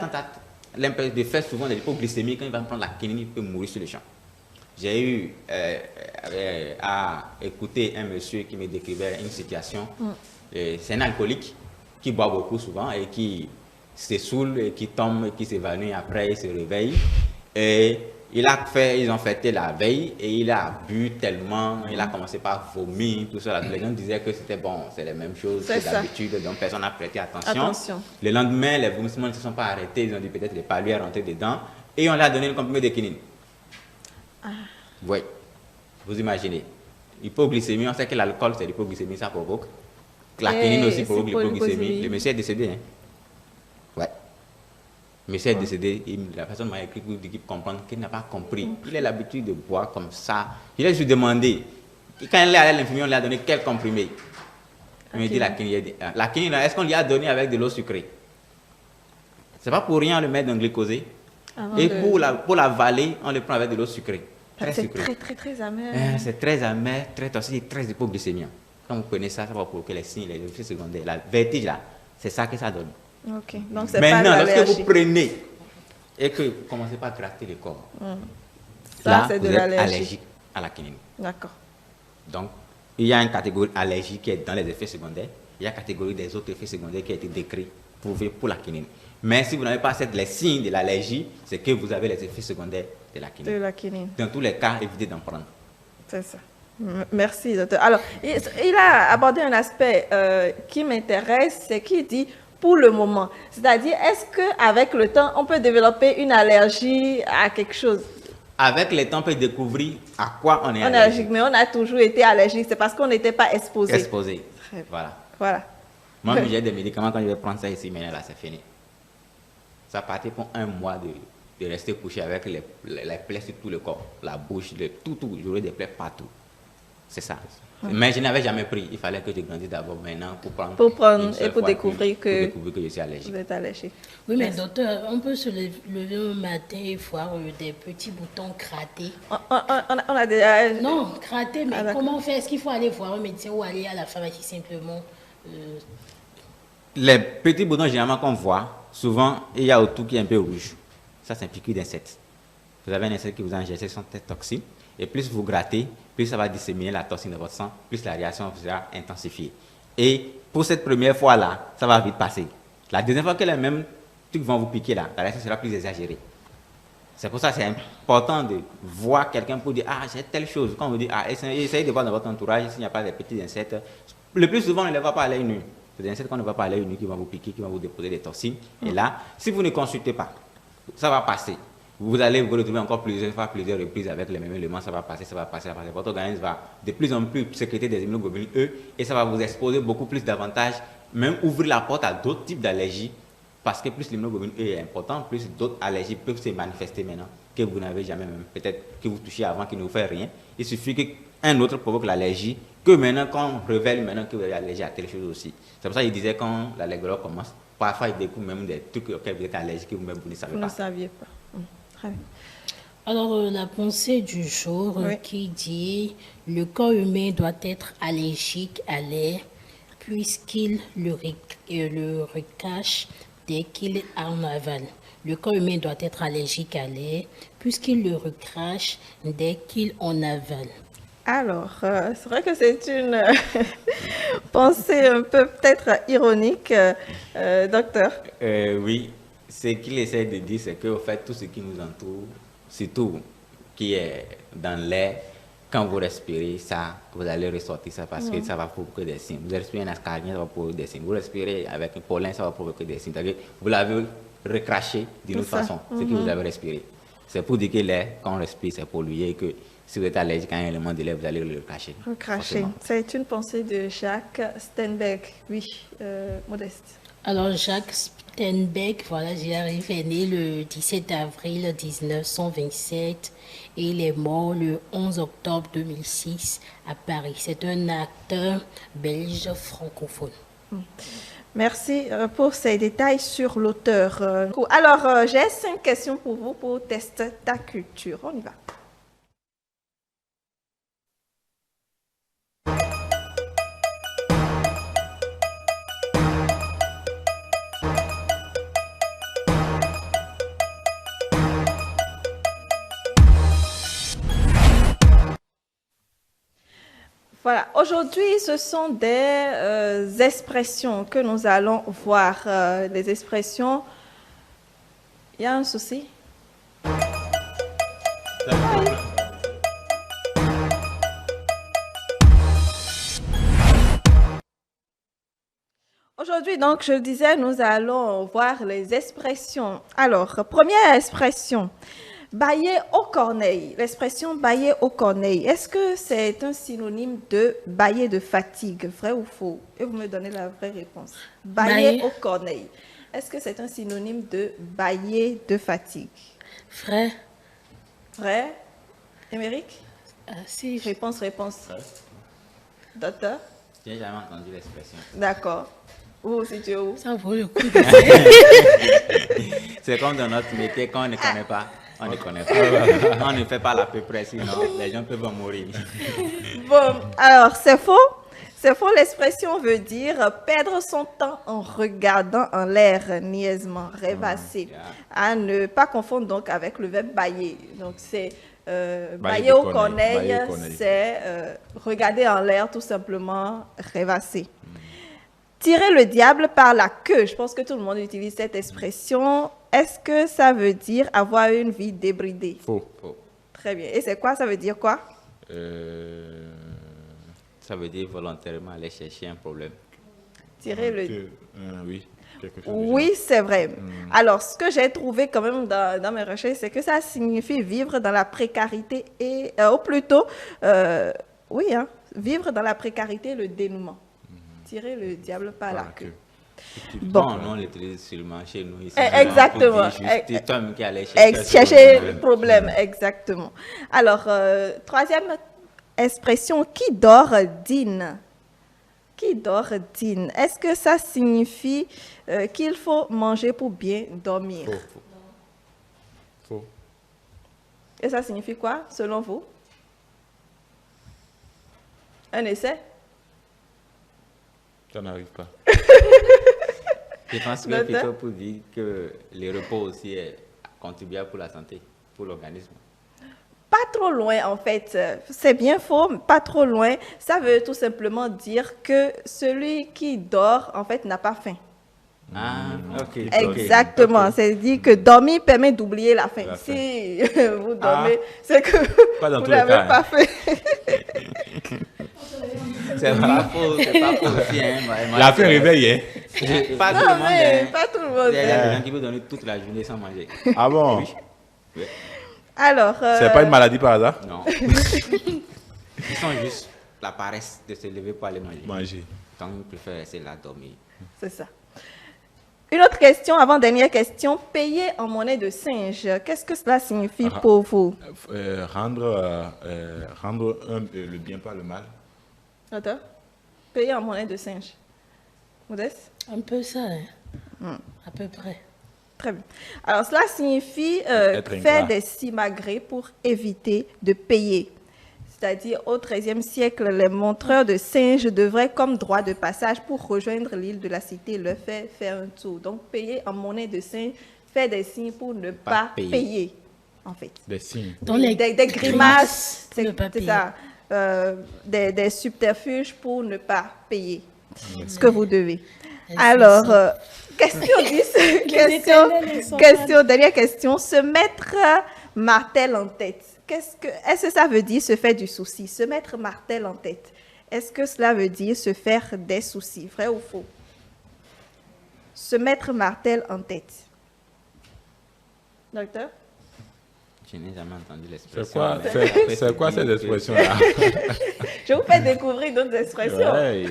l'impression de faire souvent de l'hypoglycémie, quand il va prendre la quinine, il peut mourir sur le champ. J'ai eu à écouter un monsieur qui me décrivait une situation. C'est un alcoolique qui boit beaucoup souvent et qui se saoule, et qui tombe, et qui s'évanouit. Après, il se réveille. Et ils ont fêté la veille et il a bu tellement, il a commencé par vomir, tout ça. Les gens disaient que c'était bon, c'est les mêmes choses que d'habitude, donc personne n'a prêté attention. Le lendemain, les vomissements ne se sont pas arrêtés, ils ont dit peut-être les palus à rentrer dedans et on lui a donné le comprimé de quinine. Oui, vous imaginez. Hypoglycémie, on sait que l'alcool, c'est l'hypoglycémie, ça provoque. La quinine aussi provoque l'hypoglycémie. Le monsieur est décédé. Hein? Ouais. Le monsieur est décédé. La personne m'a écrit pour dire qu'il comprend qu'il n'a pas compris. Il a l'habitude de boire comme ça. Je lui ai demandé. Quand il est allé à l'infirmier, on lui a donné quel comprimé? Il me dit la quinine. La quinine, est-ce qu'on lui a donné avec de l'eau sucrée? C'est pas pour rien on le met dans le glucosé. Et pour l'avaler, on le prend avec de l'eau sucrée. C'est très amer. C'est très amer, très toxique, très hypoglycémique. Quand vous prenez ça, ça va provoquer les signes, les effets secondaires. La vertige, là, c'est ça que ça donne. Ok, donc c'est maintenant, pas lorsque vous prenez et que vous commencez pas à gratter le corps, là, vous êtes allergique à la quinine. D'accord. Donc, il y a une catégorie allergique qui est dans les effets secondaires. Il y a une catégorie des autres effets secondaires qui a été décrite prouvés pour la quinine. Mais si vous n'avez pas les signes de l'allergie, c'est que vous avez les effets secondaires de la quinine. De la quinine. Dans tous les cas, évitez d'en prendre. C'est ça. Merci, docteur. Alors, il a abordé un aspect qui m'intéresse, c'est qu'il dit pour le moment. C'est-à-dire, est-ce qu'avec le temps, on peut développer une allergie à quelque chose? Avec le temps, on peut découvrir à quoi on est allergique. Mais on a toujours été allergique, c'est parce qu'on n'était pas exposé. Exposé. Voilà. Moi, j'ai des médicaments, quand je vais prendre ça ici, maintenant là, c'est fini. Ça partait pour un mois de rester couché avec les plaies sur tout le corps, la bouche, tout. J'aurais des plaies partout. C'est ça. Mais je n'avais jamais pris. Il fallait que je grandisse d'abord maintenant pour prendre et pour découvrir que je suis allergique. Vous êtes allergique. Oui, mais docteur, on peut se lever un matin et voir des petits boutons grattés. On a déjà... Non, grattés, mais comment faire? Est-ce qu'il faut aller voir un médecin ou aller à la pharmacie simplement? Les petits boutons, généralement, qu'on voit, souvent, il y a autour qui est un peu rouge. Ça, c'est un piqûre d'insecte. Vous avez un insecte qui vous a injecté son toxine. Et plus vous grattez, plus ça va disséminer la toxine dans votre sang, plus la réaction sera intensifiée. Et pour cette première fois-là, ça va vite passer. La deuxième fois que les mêmes trucs vont vous piquer là, la réaction sera plus exagérée. C'est pour ça que c'est important de voir quelqu'un pour dire « Ah, j'ai telle chose ». Quand on vous dit « Ah, essayez de voir dans votre entourage s'il n'y a pas de petits insectes ». Le plus souvent, on ne les voit pas à l'œil nu. C'est des insectes qu'on ne voit pas à l'œil nu qui vont vous piquer, qui vont vous déposer des toxines. Et là, si vous ne consultez pas, ça va passer. Vous allez vous retrouver encore plusieurs reprises avec les mêmes éléments, ça va passer. Votre organisme va de plus en plus sécréter des immunoglobulines E et ça va vous exposer beaucoup plus davantage, même ouvrir la porte à d'autres types d'allergies, parce que plus l'immunoglobuline E est important, plus d'autres allergies peuvent se manifester maintenant que vous n'avez jamais même, peut-être que vous touchez avant, qui ne vous fait rien. Il suffit qu'un autre provoque l'allergie, que maintenant, quand on révèle maintenant que vous avez allergie à telle chose aussi. C'est pour ça qu'il disait quand l'allergologue commence, parfois il découvre même des trucs auxquels vous êtes allergique que vous-même vous ne savez pas. Vous ne saviez pas. Très bien. Alors, la pensée du jour qui dit « Le corps humain doit être allergique à l'air puisqu'il le recache dès qu'il en avale. Le corps humain doit être allergique à l'air puisqu'il le recrache dès qu'il en avale. » Alors, c'est vrai que c'est une pensée un peu peut-être ironique, docteur. Oui, ce qu'il essaie de dire, c'est qu'au fait, tout ce qui nous entoure, surtout qui est dans l'air, quand vous respirez ça, vous allez ressortir ça parce que ça va provoquer des signes. Vous respirez un escargot, ça va provoquer des signes. Vous respirez avec un pollen, ça va provoquer des signes. Vous l'avez recraché d'une autre façon, ce que vous avez respiré. C'est pour dire que l'air, quand on respire, c'est pollué et que si vous êtes allergique à un élément de l'air, vous allez le recracher. Recracher. C'est une pensée de Jacques Steinberg. Oui, Modeste. Alors, Jacques Steinberg, voilà, j'y arrive, est né le 17 avril 1927 et il est mort le 11 octobre 2006 à Paris. C'est un acteur belge francophone. Merci pour ces détails sur l'auteur. Alors, j'ai 5 questions pour vous pour tester ta culture. On y va. Voilà, aujourd'hui, ce sont des expressions que nous allons voir. Les expressions... Il y a un souci? Aujourd'hui, donc, je le disais, nous allons voir les expressions. Alors, première expression. Bailler aux corneilles, l'expression bailler aux corneilles, est-ce que c'est un synonyme de bailler de fatigue, vrai ou faux? Et vous me donnez la vraie réponse. Bailler aux corneilles, est-ce que c'est un synonyme de bailler de fatigue? Vrai. Vrai? Émeric? Si. Réponse. Docteur? Je n'ai jamais entendu l'expression. D'accord. Vous, si tu es où? Ça vaut le coup. C'est comme dans notre métier, quand on ne connaît pas. On ne connaît pas. On ne fait pas l'à peu près, sinon les gens peuvent en mourir. Bon, alors c'est faux. C'est faux, l'expression veut dire perdre son temps en regardant en l'air, niaisement, rêvasser. À ne pas confondre donc avec le verbe bailler. Donc c'est bailler aux corneilles, c'est regarder en l'air tout simplement, rêvasser. Tirer le diable par la queue. Je pense que tout le monde utilise cette expression. Est-ce que ça veut dire avoir une vie débridée? Faux. Faux. Très bien. Et c'est quoi? Ça veut dire quoi? Ça veut dire volontairement aller chercher un problème. Tirer le... Oui. Quelque chose Oui, c'est vrai. Alors, ce que j'ai trouvé quand même dans mes recherches, c'est que ça signifie vivre dans la précarité et, ou plutôt, oui, hein, vivre dans la précarité et le dénouement. Tirer le diable par la queue. Bon, on l'utilise seulement chez nous ici. Exactement. C'est toi qui allais Chercher le problème, exactement. Alors, troisième expression, qui dort dîne. Qui dort dîne. Est-ce que ça signifie qu'il faut manger pour bien dormir? Faux. Et ça signifie quoi, selon vous? Un essai? Ça n'arrive pas. Je pense que plutôt pour dire que le repos aussi est contribuable pour la santé, pour l'organisme. Pas trop loin, en fait. C'est bien faux, pas trop loin. Ça veut tout simplement dire que celui qui dort, en fait, n'a pas faim. Ah, ok. Exactement. C'est-à-dire que dormir permet d'oublier la faim. Si vous dormez, c'est que vous n'avez pas faim. C'est pas faux aussi. Hein, la faim réveille, hein? Pas tout le monde. Hein. Pas tout le monde. Il y a des gens qui peuvent donner toute la journée sans manger. Ah bon? Oui. Alors... C'est pas une maladie par hasard? Non. Ils sont juste la paresse de se lever pour aller manger. Donc, ils préfèrent rester là, dormir. C'est ça. Une autre question, avant-dernière question. Payer en monnaie de singe, qu'est-ce que cela signifie pour vous? Rendre le bien par le mal. Attends. Payer en monnaie de singe. Modeste? Un peu ça, hein? À peu près. Très bien. Alors, cela signifie faire des simagrées pour éviter de payer. C'est-à-dire, au XIIIe siècle, les montreurs de singes devraient, comme droit de passage pour rejoindre l'île de la Cité, leur faire un tour. Donc, payer en monnaie de singe, faire des signes pour ne pas payer, en fait. Des signes. Des grimaces, c'est payer. ça. Des subterfuges pour ne pas payer ce que vous devez. Alors, dernière question. Se mettre martel en tête. Est-ce que ça veut dire se faire du souci? Se mettre martel en tête. Est-ce que cela veut dire se faire des soucis? Vrai ou faux? Se mettre martel en tête. Docteur? Je n'ai jamais entendu l'expression. C'est quoi cette expression-là? Je vous fais découvrir d'autres expressions. Oui.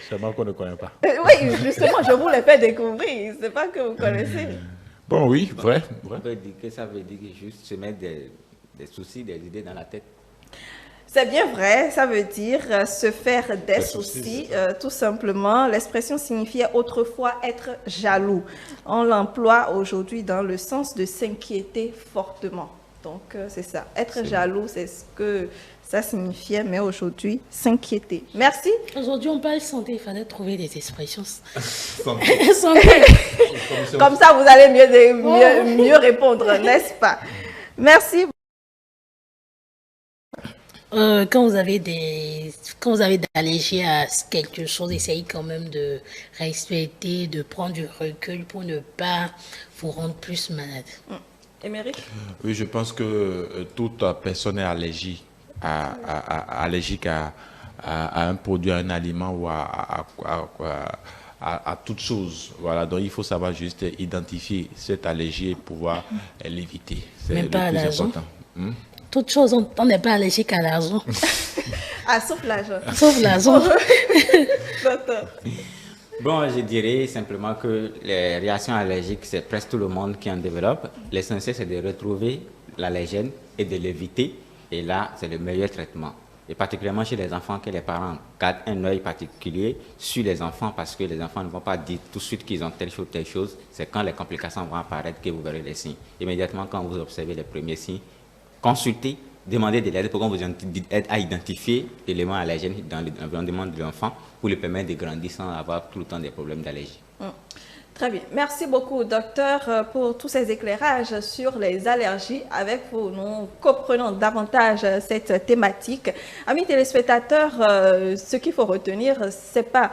Seulement qu'on ne connaît pas. Oui, justement, je vous les fais découvrir. C'est pas que vous connaissez. Bon, oui, vrai. On peut dire que ça veut dire juste se mettre des soucis, des idées dans la tête. C'est bien vrai, ça veut dire se faire des soucis, tout simplement. L'expression signifiait autrefois être jaloux. On l'emploie aujourd'hui dans le sens de s'inquiéter fortement. Donc, c'est ça. Être jaloux, c'est ce que ça signifiait, mais aujourd'hui, s'inquiéter. Merci. Aujourd'hui, on parle santé, il fallait trouver des expressions. Comme ça, vous allez mieux répondre, n'est-ce pas? Merci. Quand vous avez d'allergies à quelque chose, essayez quand même de respecter, de prendre du recul pour ne pas vous rendre plus malade. Émeric? Oui, je pense que toute personne est allergique à un produit, à un aliment ou à toute chose. Voilà, donc il faut savoir juste identifier cette allergie et pouvoir l'éviter. C'est le plus important. Toute chose, on n'est pas allergique à l'argent. Sauf l'argent. Sauf l'argent. Bon, je dirais simplement que les réactions allergiques, c'est presque tout le monde qui en développe. L'essentiel, c'est de retrouver l'allergène et de l'éviter. Et là, c'est le meilleur traitement. Et particulièrement chez les enfants, que les parents gardent un œil particulier sur les enfants parce que les enfants ne vont pas dire tout de suite qu'ils ont telle chose. C'est quand les complications vont apparaître que vous verrez les signes. Immédiatement, quand vous observez les premiers signes, consultez, demandez de l'aide pour qu'on vous aide à identifier l'élément allergène dans l'environnement de l'enfant pour lui permettre de grandir sans avoir tout le temps des problèmes d'allergie. Très bien. Merci beaucoup, docteur, pour tous ces éclairages sur les allergies. Avec vous, nous comprenons davantage cette thématique. Amis téléspectateurs, ce qu'il faut retenir, c'est pas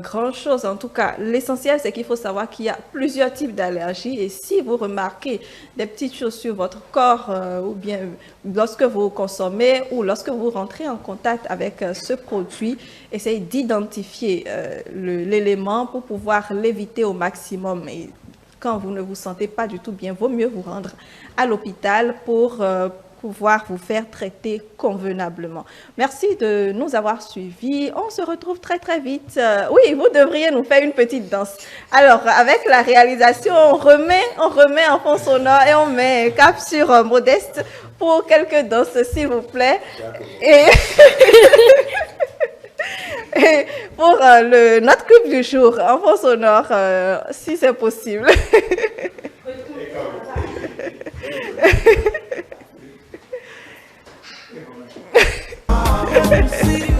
grand-chose. En tout cas, l'essentiel, c'est qu'il faut savoir qu'il y a plusieurs types d'allergies. Et si vous remarquez des petites choses sur votre corps, ou bien lorsque vous consommez ou lorsque vous rentrez en contact avec ce produit, essayez d'identifier l'élément pour pouvoir l'éviter au maximum. Et quand vous ne vous sentez pas du tout bien, vaut mieux vous rendre à l'hôpital pour pouvoir vous faire traiter convenablement. Merci de nous avoir suivis. On se retrouve très très vite. Oui, vous devriez nous faire une petite danse. Alors, avec la réalisation, on remet en fond sonore et on met cap sur Modeste pour quelques danses, s'il vous plaît. Et pour notre clip du jour, en fond sonore, si c'est possible. City